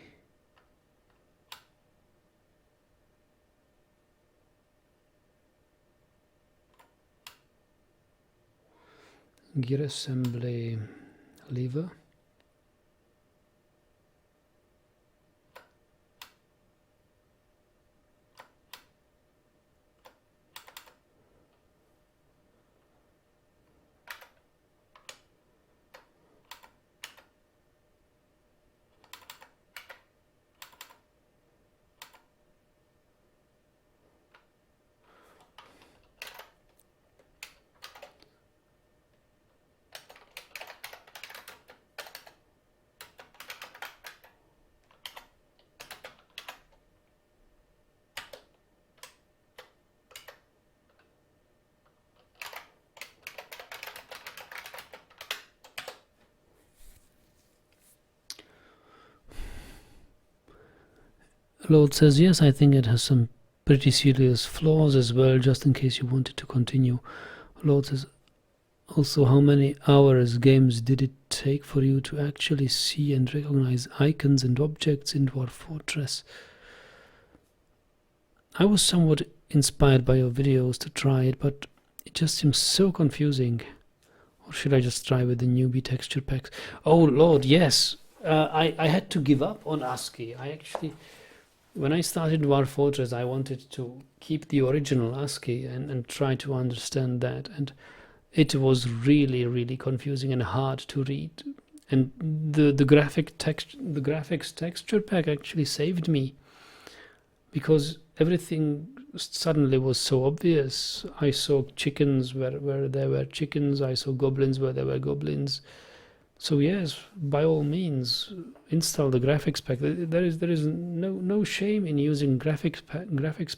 Gear assembly lever. Lord says, yes, I think it has some pretty serious flaws as well, just in case you wanted to continue. Lord says, also, how many hours games did it take for you to actually see and recognize icons and objects in Dwarf Fortress? I was somewhat inspired by your videos to try it, but it just seems so confusing. Or should I just try with the newbie texture packs? Oh Lord, yes! I had to give up on ASCII. When I started Dwarf Fortress, I wanted to keep the original ASCII and try to understand that, and it was really, really confusing and hard to read. And the graphics texture pack actually saved me, because everything suddenly was so obvious. I saw chickens where there were chickens. I saw goblins where there were goblins. So yes, by all means, install the graphics pack. There is no shame in using graphics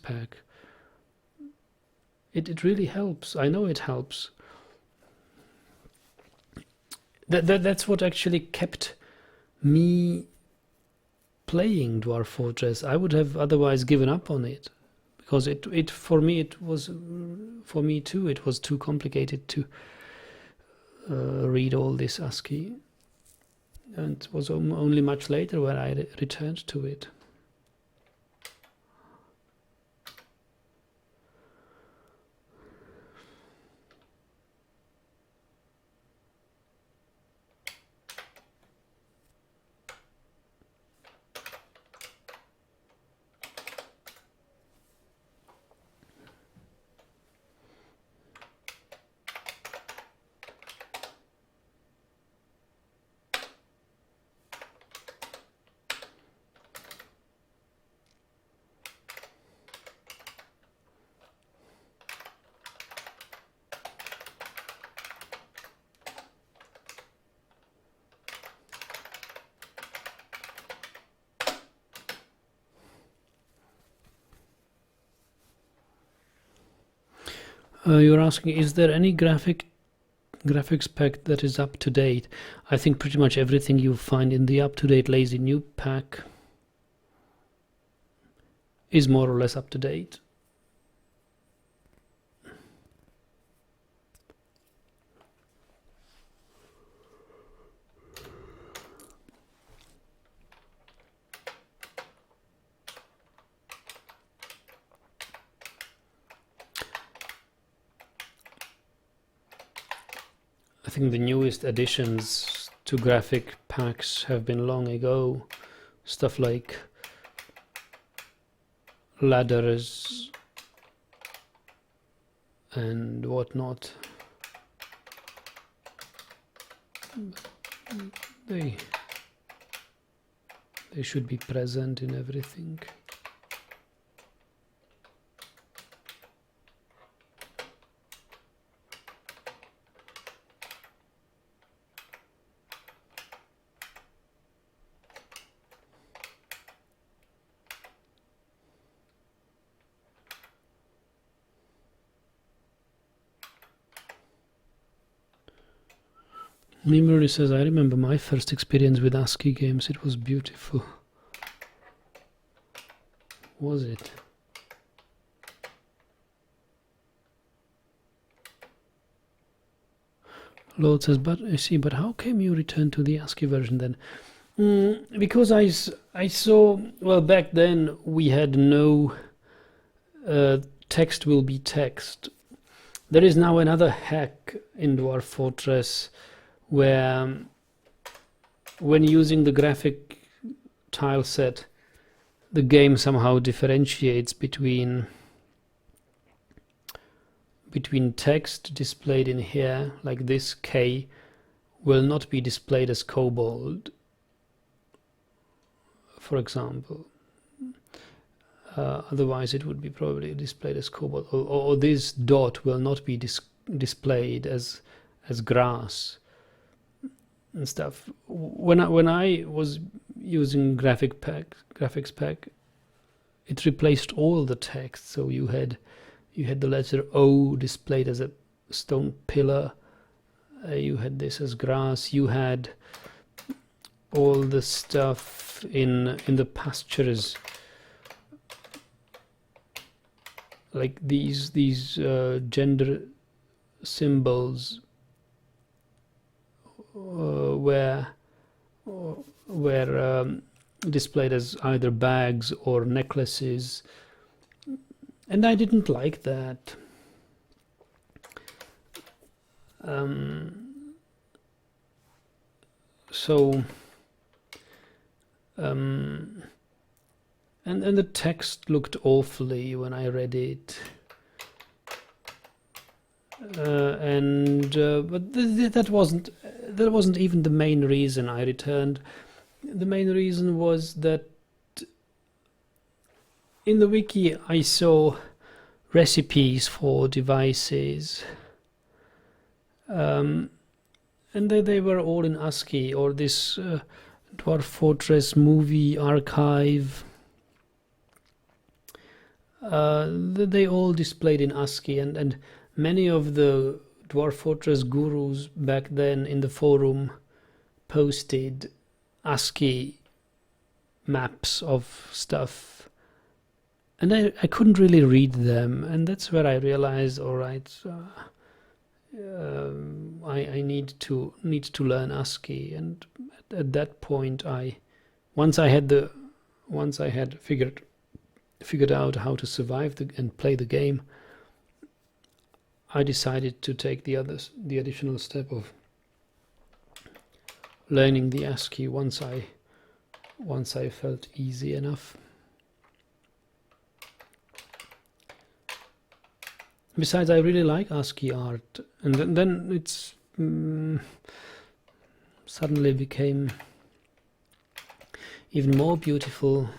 pack. It really helps. I know it helps. That's what actually kept me playing Dwarf Fortress. I would have otherwise given up on it, because for me too, it was too complicated to read all this ASCII, and it was only much later when I returned to it. You're asking, is there any graphics pack that is up to date? I think pretty much everything you find in the up to date lazy new pack is more or less up to date. I think the newest additions to graphic packs have been long ago. Stuff like ladders and whatnot. They should be present in everything. Memory says, I remember my first experience with ASCII games. It was beautiful. Was it? Lord says, but I see, but how came you return to the ASCII version then? Because I saw, well, back then we had no text will be text. There is now another hack in Dwarf Fortress where when using the graphic tile set, the game somehow differentiates between text displayed in here, like this K will not be displayed as kobold, for example. Otherwise it would be probably displayed as kobold, or this dot will not be displayed as grass and stuff. When I was using graphics pack, it replaced all the text. So you had the letter O displayed as a stone pillar. You had this as grass. You had all the stuff in the pastures, like these gender symbols were displayed as either bags or necklaces, and I didn't like that. And the text looked awfully when I read it. But that wasn't even the main reason I returned. The main reason was that in the wiki I saw recipes for devices, and they were all in ASCII, or this Dwarf Fortress movie archive. They all displayed in ASCII, and many of the Dwarf Fortress gurus back then in the forum posted ASCII maps of stuff, and I couldn't really read them, and that's where I realized, all right, I need to learn ASCII. And at that point, once I had figured out how to survive and play the game, I decided to take the additional step of learning the ASCII once I felt easy enough. Besides, I really like ASCII art, and then it's suddenly became even more beautiful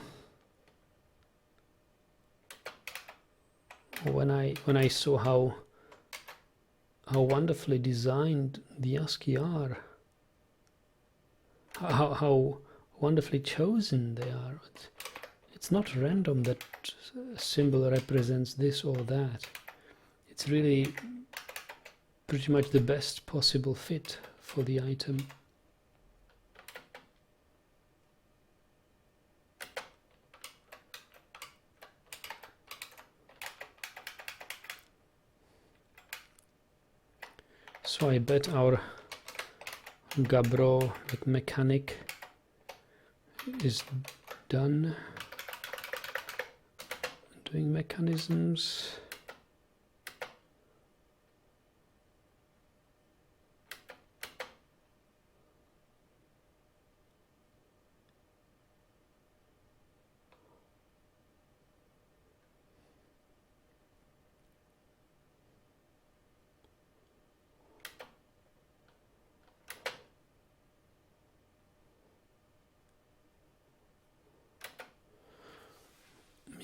when I saw how wonderfully designed the ASCII are, how wonderfully chosen they are. It's not random that a symbol represents this or that. it's really pretty much the best possible fit for the item. So I bet our Gabbro mechanic is done doing mechanisms.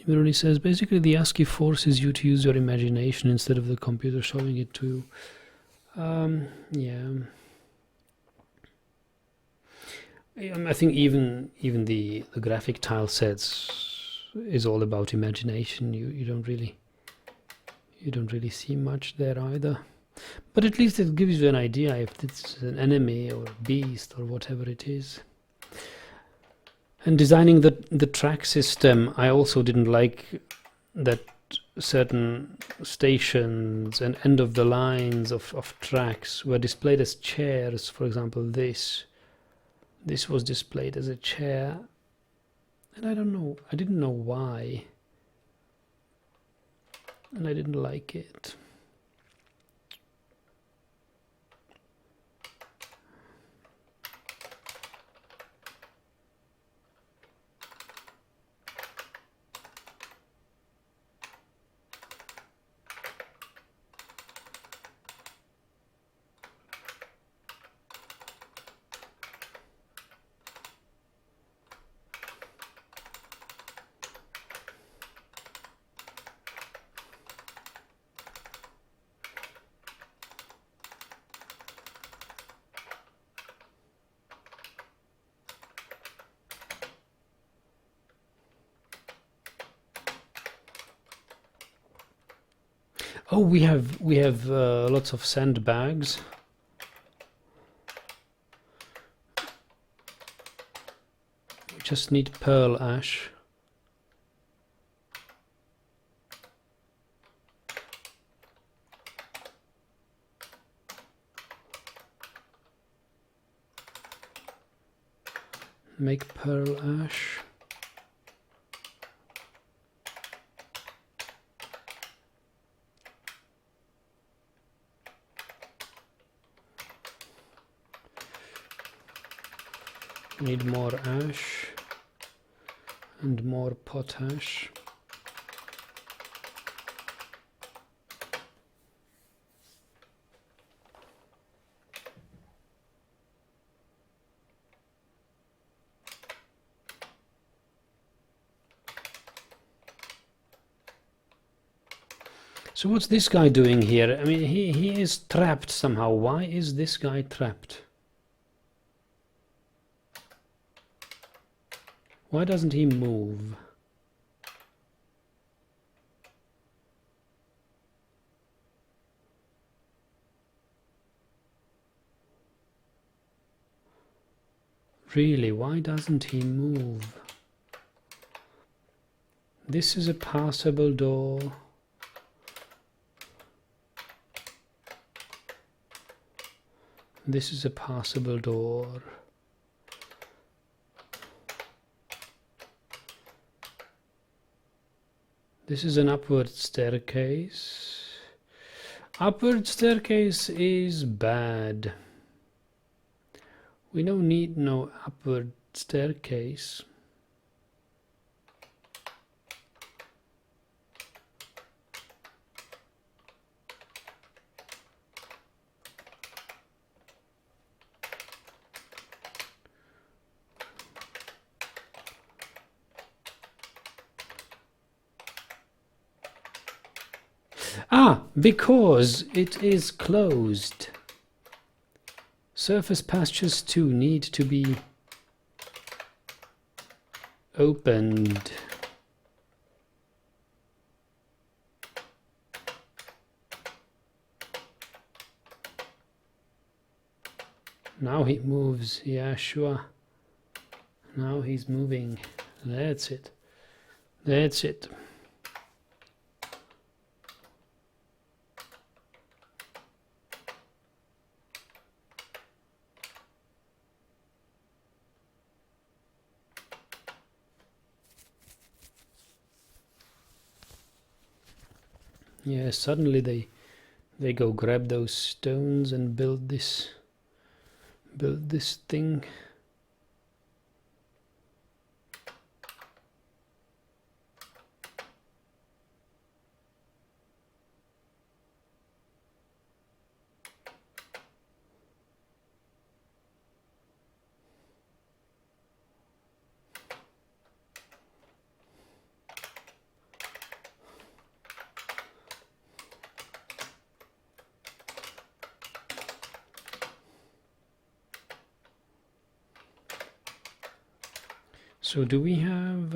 Mironi says, basically the ASCII forces you to use your imagination instead of the computer showing it to you. Yeah. I think even the graphic tile sets is all about imagination. You don't really see much there either. But at least it gives you an idea if it's an enemy or a beast or whatever it is. And designing the track system, I also didn't like that certain stations and end of the lines of tracks were displayed as chairs. For example, this was displayed as a chair, and I didn't know why, and I didn't like it. Oh, we have lots of sandbags. We just need pearl ash. Make pearl ash. Need more ash and more potash. So what's this guy doing here? I mean, he is trapped somehow. Why is this guy trapped? Why doesn't he move? Really, why doesn't he move? This is a passable door. This is a passable door. This is an upward staircase. Upward staircase is bad. We don't need no upward staircase. Ah, because it is closed. Surface pastures too need to be opened. Now he moves. Yeah, sure. Now he's moving. That's it. That's it. Yeah, suddenly they go grab those stones and build this thing. So do we have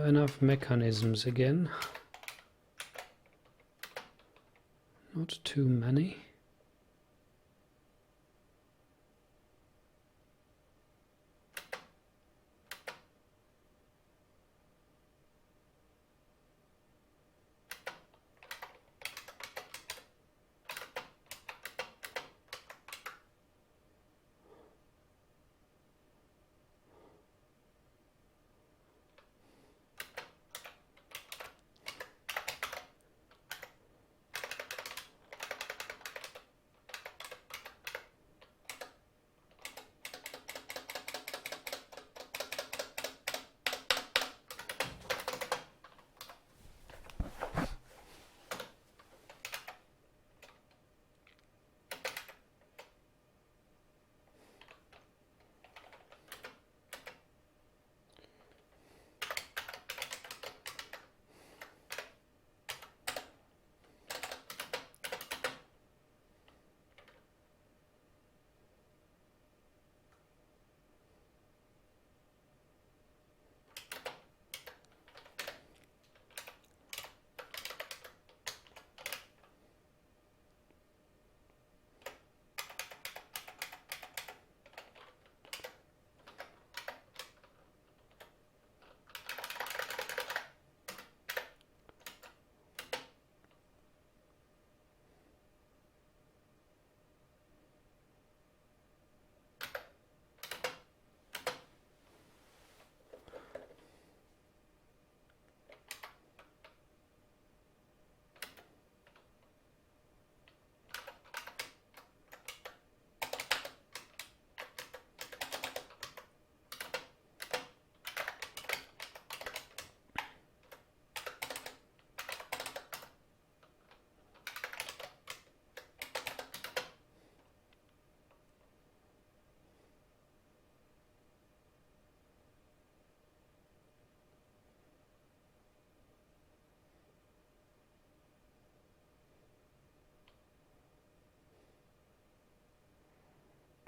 enough mechanisms again? Not too many.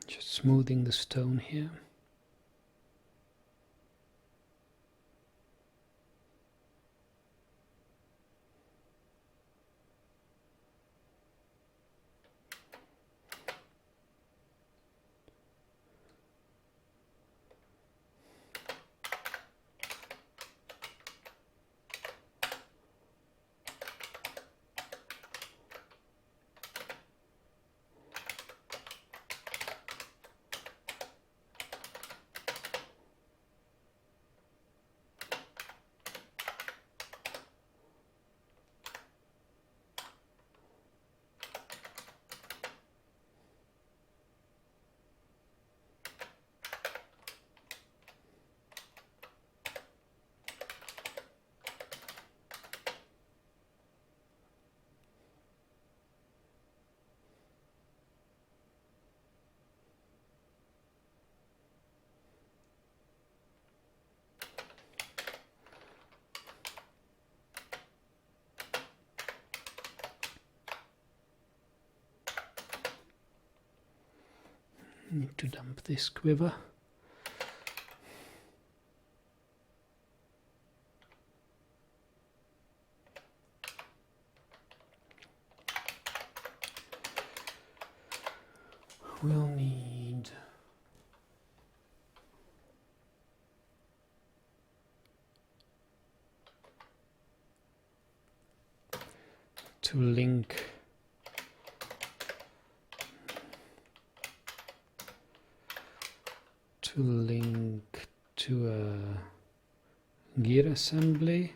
Just smoothing the stone here. Need to dump this quiver. We'll need to link to a gear assembly.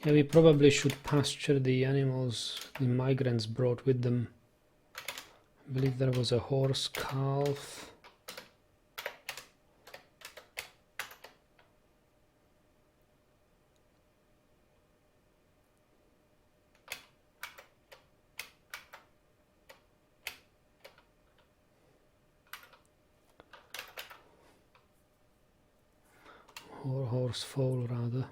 Yeah, we probably should pasture the animals the migrants brought with them. I believe there was a horse calf. horse foal rather.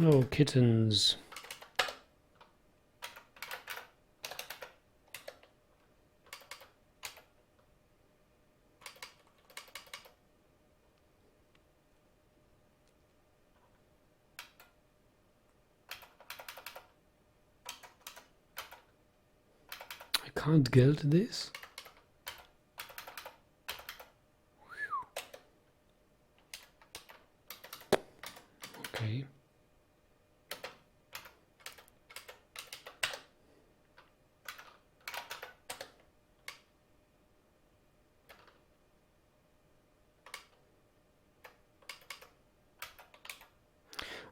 Oh, kittens. I can't gild this. Okay.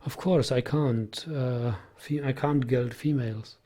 Of course, I can't. I can't gild females.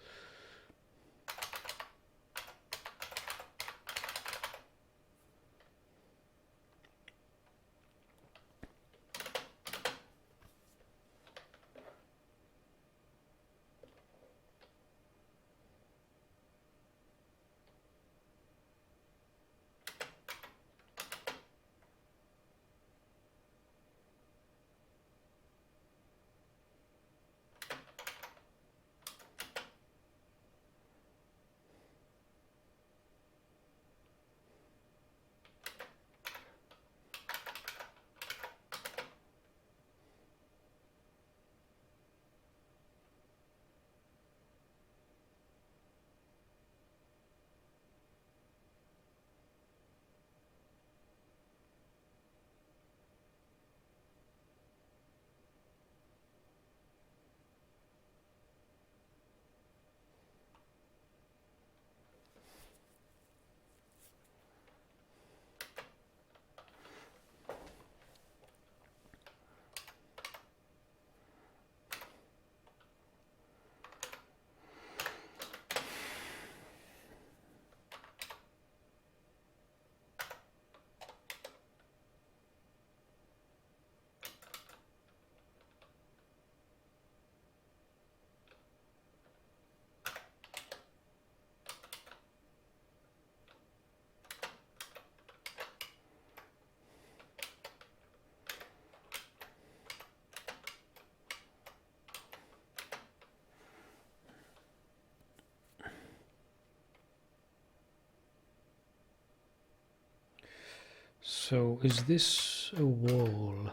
So is this a wall?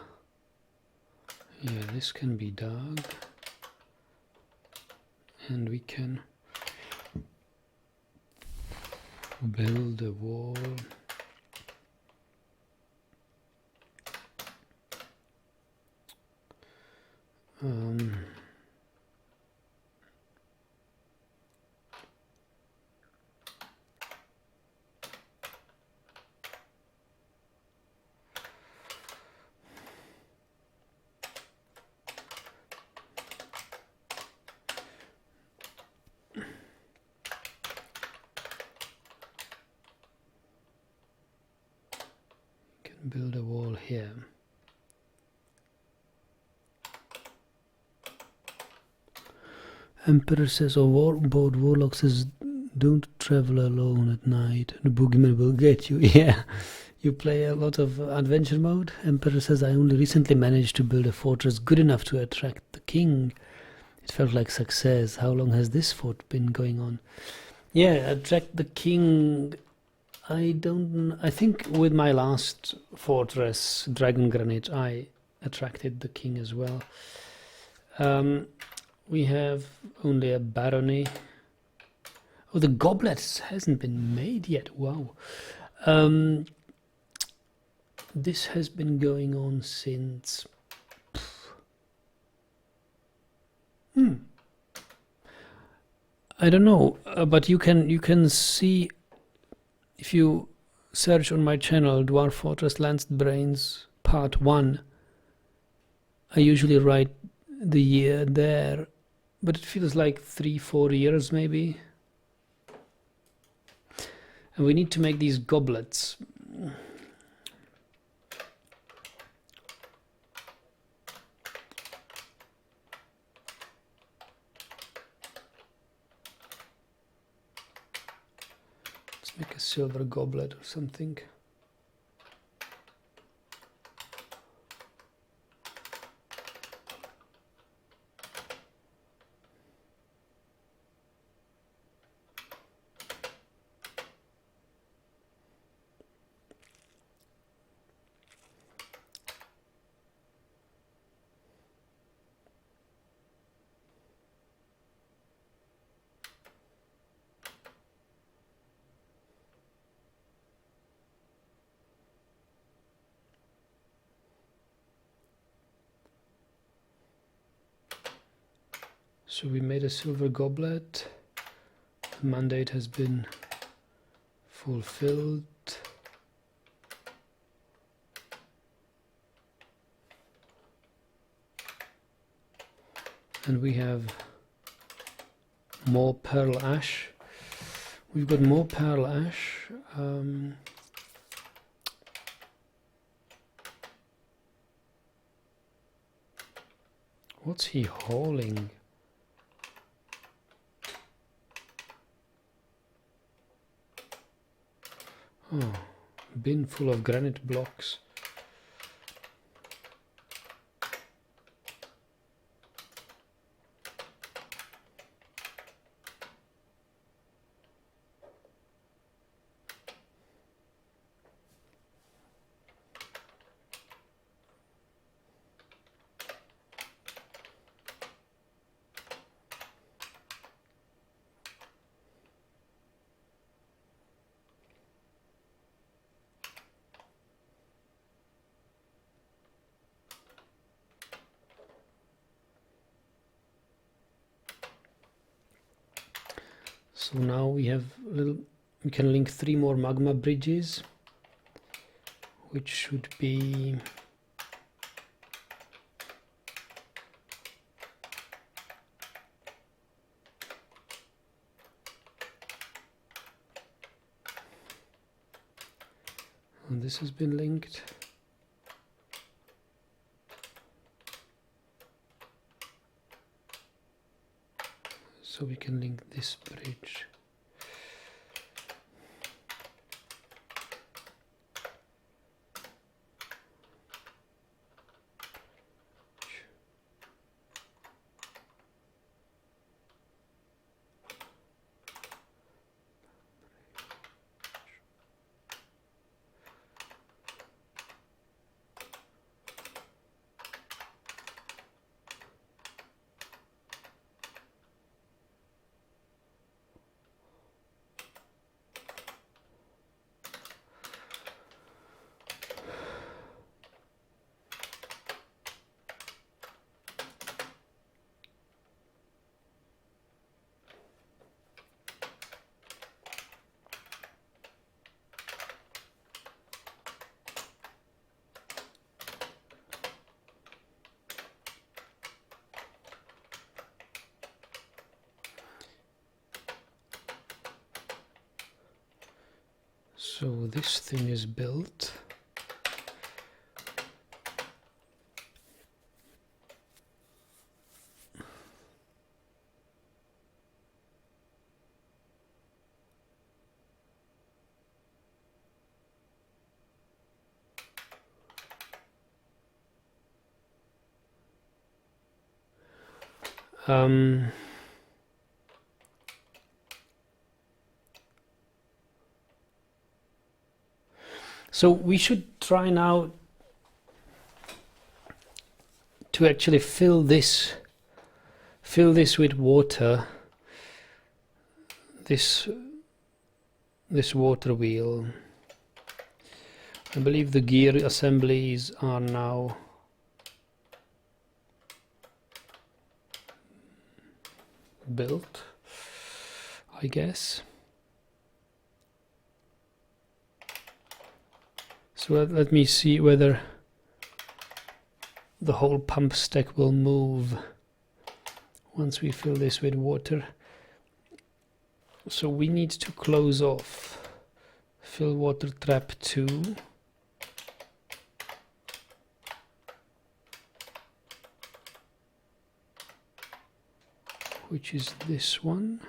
Yeah, this can be dug. And we can build a wall. Build a wall here. Emperor says, board warlock says, don't travel alone at night. The boogeyman will get you. Yeah, you play a lot of adventure mode. Emperor says, I only recently managed to build a fortress good enough to attract the king. It felt like success. How long has this fort been going on? Yeah, attract the king. I don't. I think with my last fortress, Dragon Granite, I attracted the king as well. We have only a barony. Oh, the goblet hasn't been made yet. Wow. This has been going on since. I don't know, but you can see if you search on my channel Dwarf Fortress Lancedbrains Part 1. I usually write the year there, but it feels like 3-4 years maybe. And we need to make these goblets. Let's make a silver goblet or something. So we made a silver goblet. The mandate has been fulfilled. And we have more pearl ash. We've got more pearl ash. What's he hauling? Oh, bin full of granite blocks. So now we have we can link 3 more magma bridges, which should be and this has been linked. So we can link this bridge. So this thing is built. So we should try now to actually fill this with water. This water wheel. I believe the gear assemblies are now built, I guess. So let me see whether the whole pump stack will move once we fill this with water. So we need to close off fill water trap 2. Which is this one.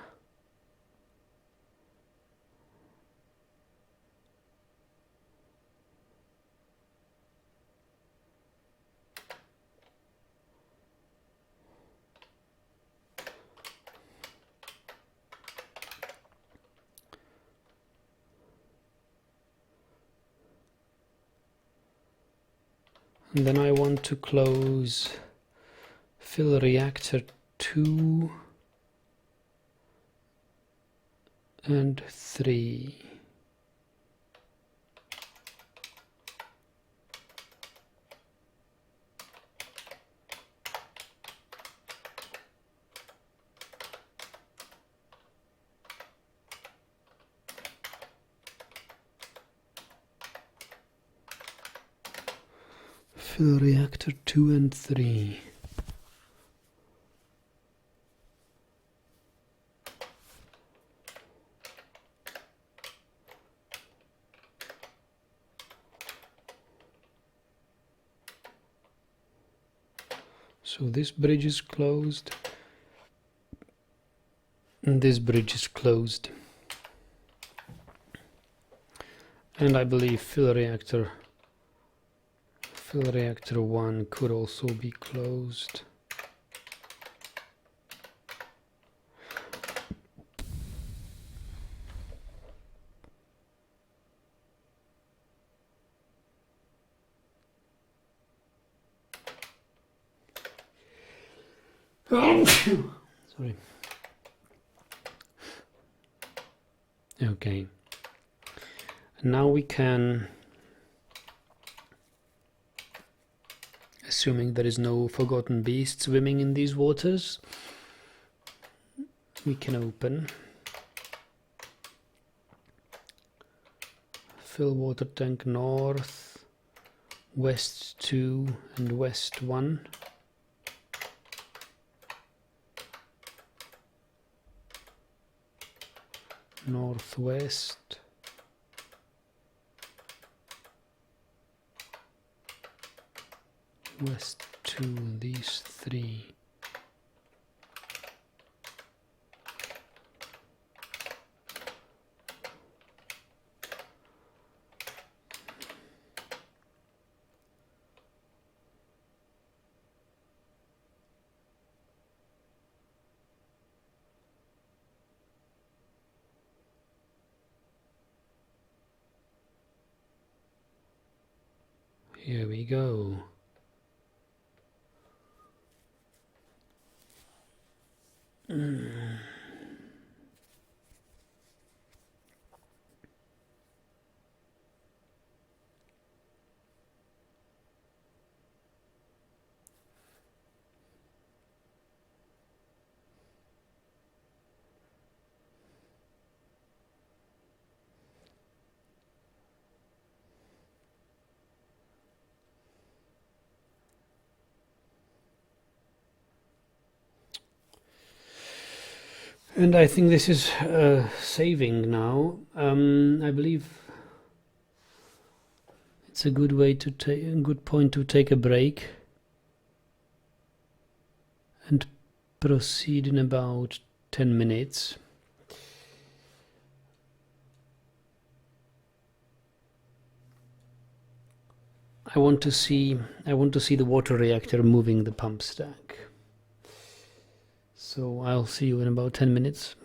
And then I want to close fill reactor 2 and 3. Fill reactor 2 and 3. So this bridge is closed, and this bridge is closed. And I believe fill reactor 1 could also be closed. Sorry. Okay. Now we can, assuming there is no forgotten beast swimming in these waters, we can open fill water tank north, west 2 and west 1. Northwest, west 2, these 3. Here we go. And I think this is saving now. I believe it's a good way to take a good point to take a break and proceed in about 10 minutes. I want to see the water reactor moving the pump stack. So I'll see you in about 10 minutes.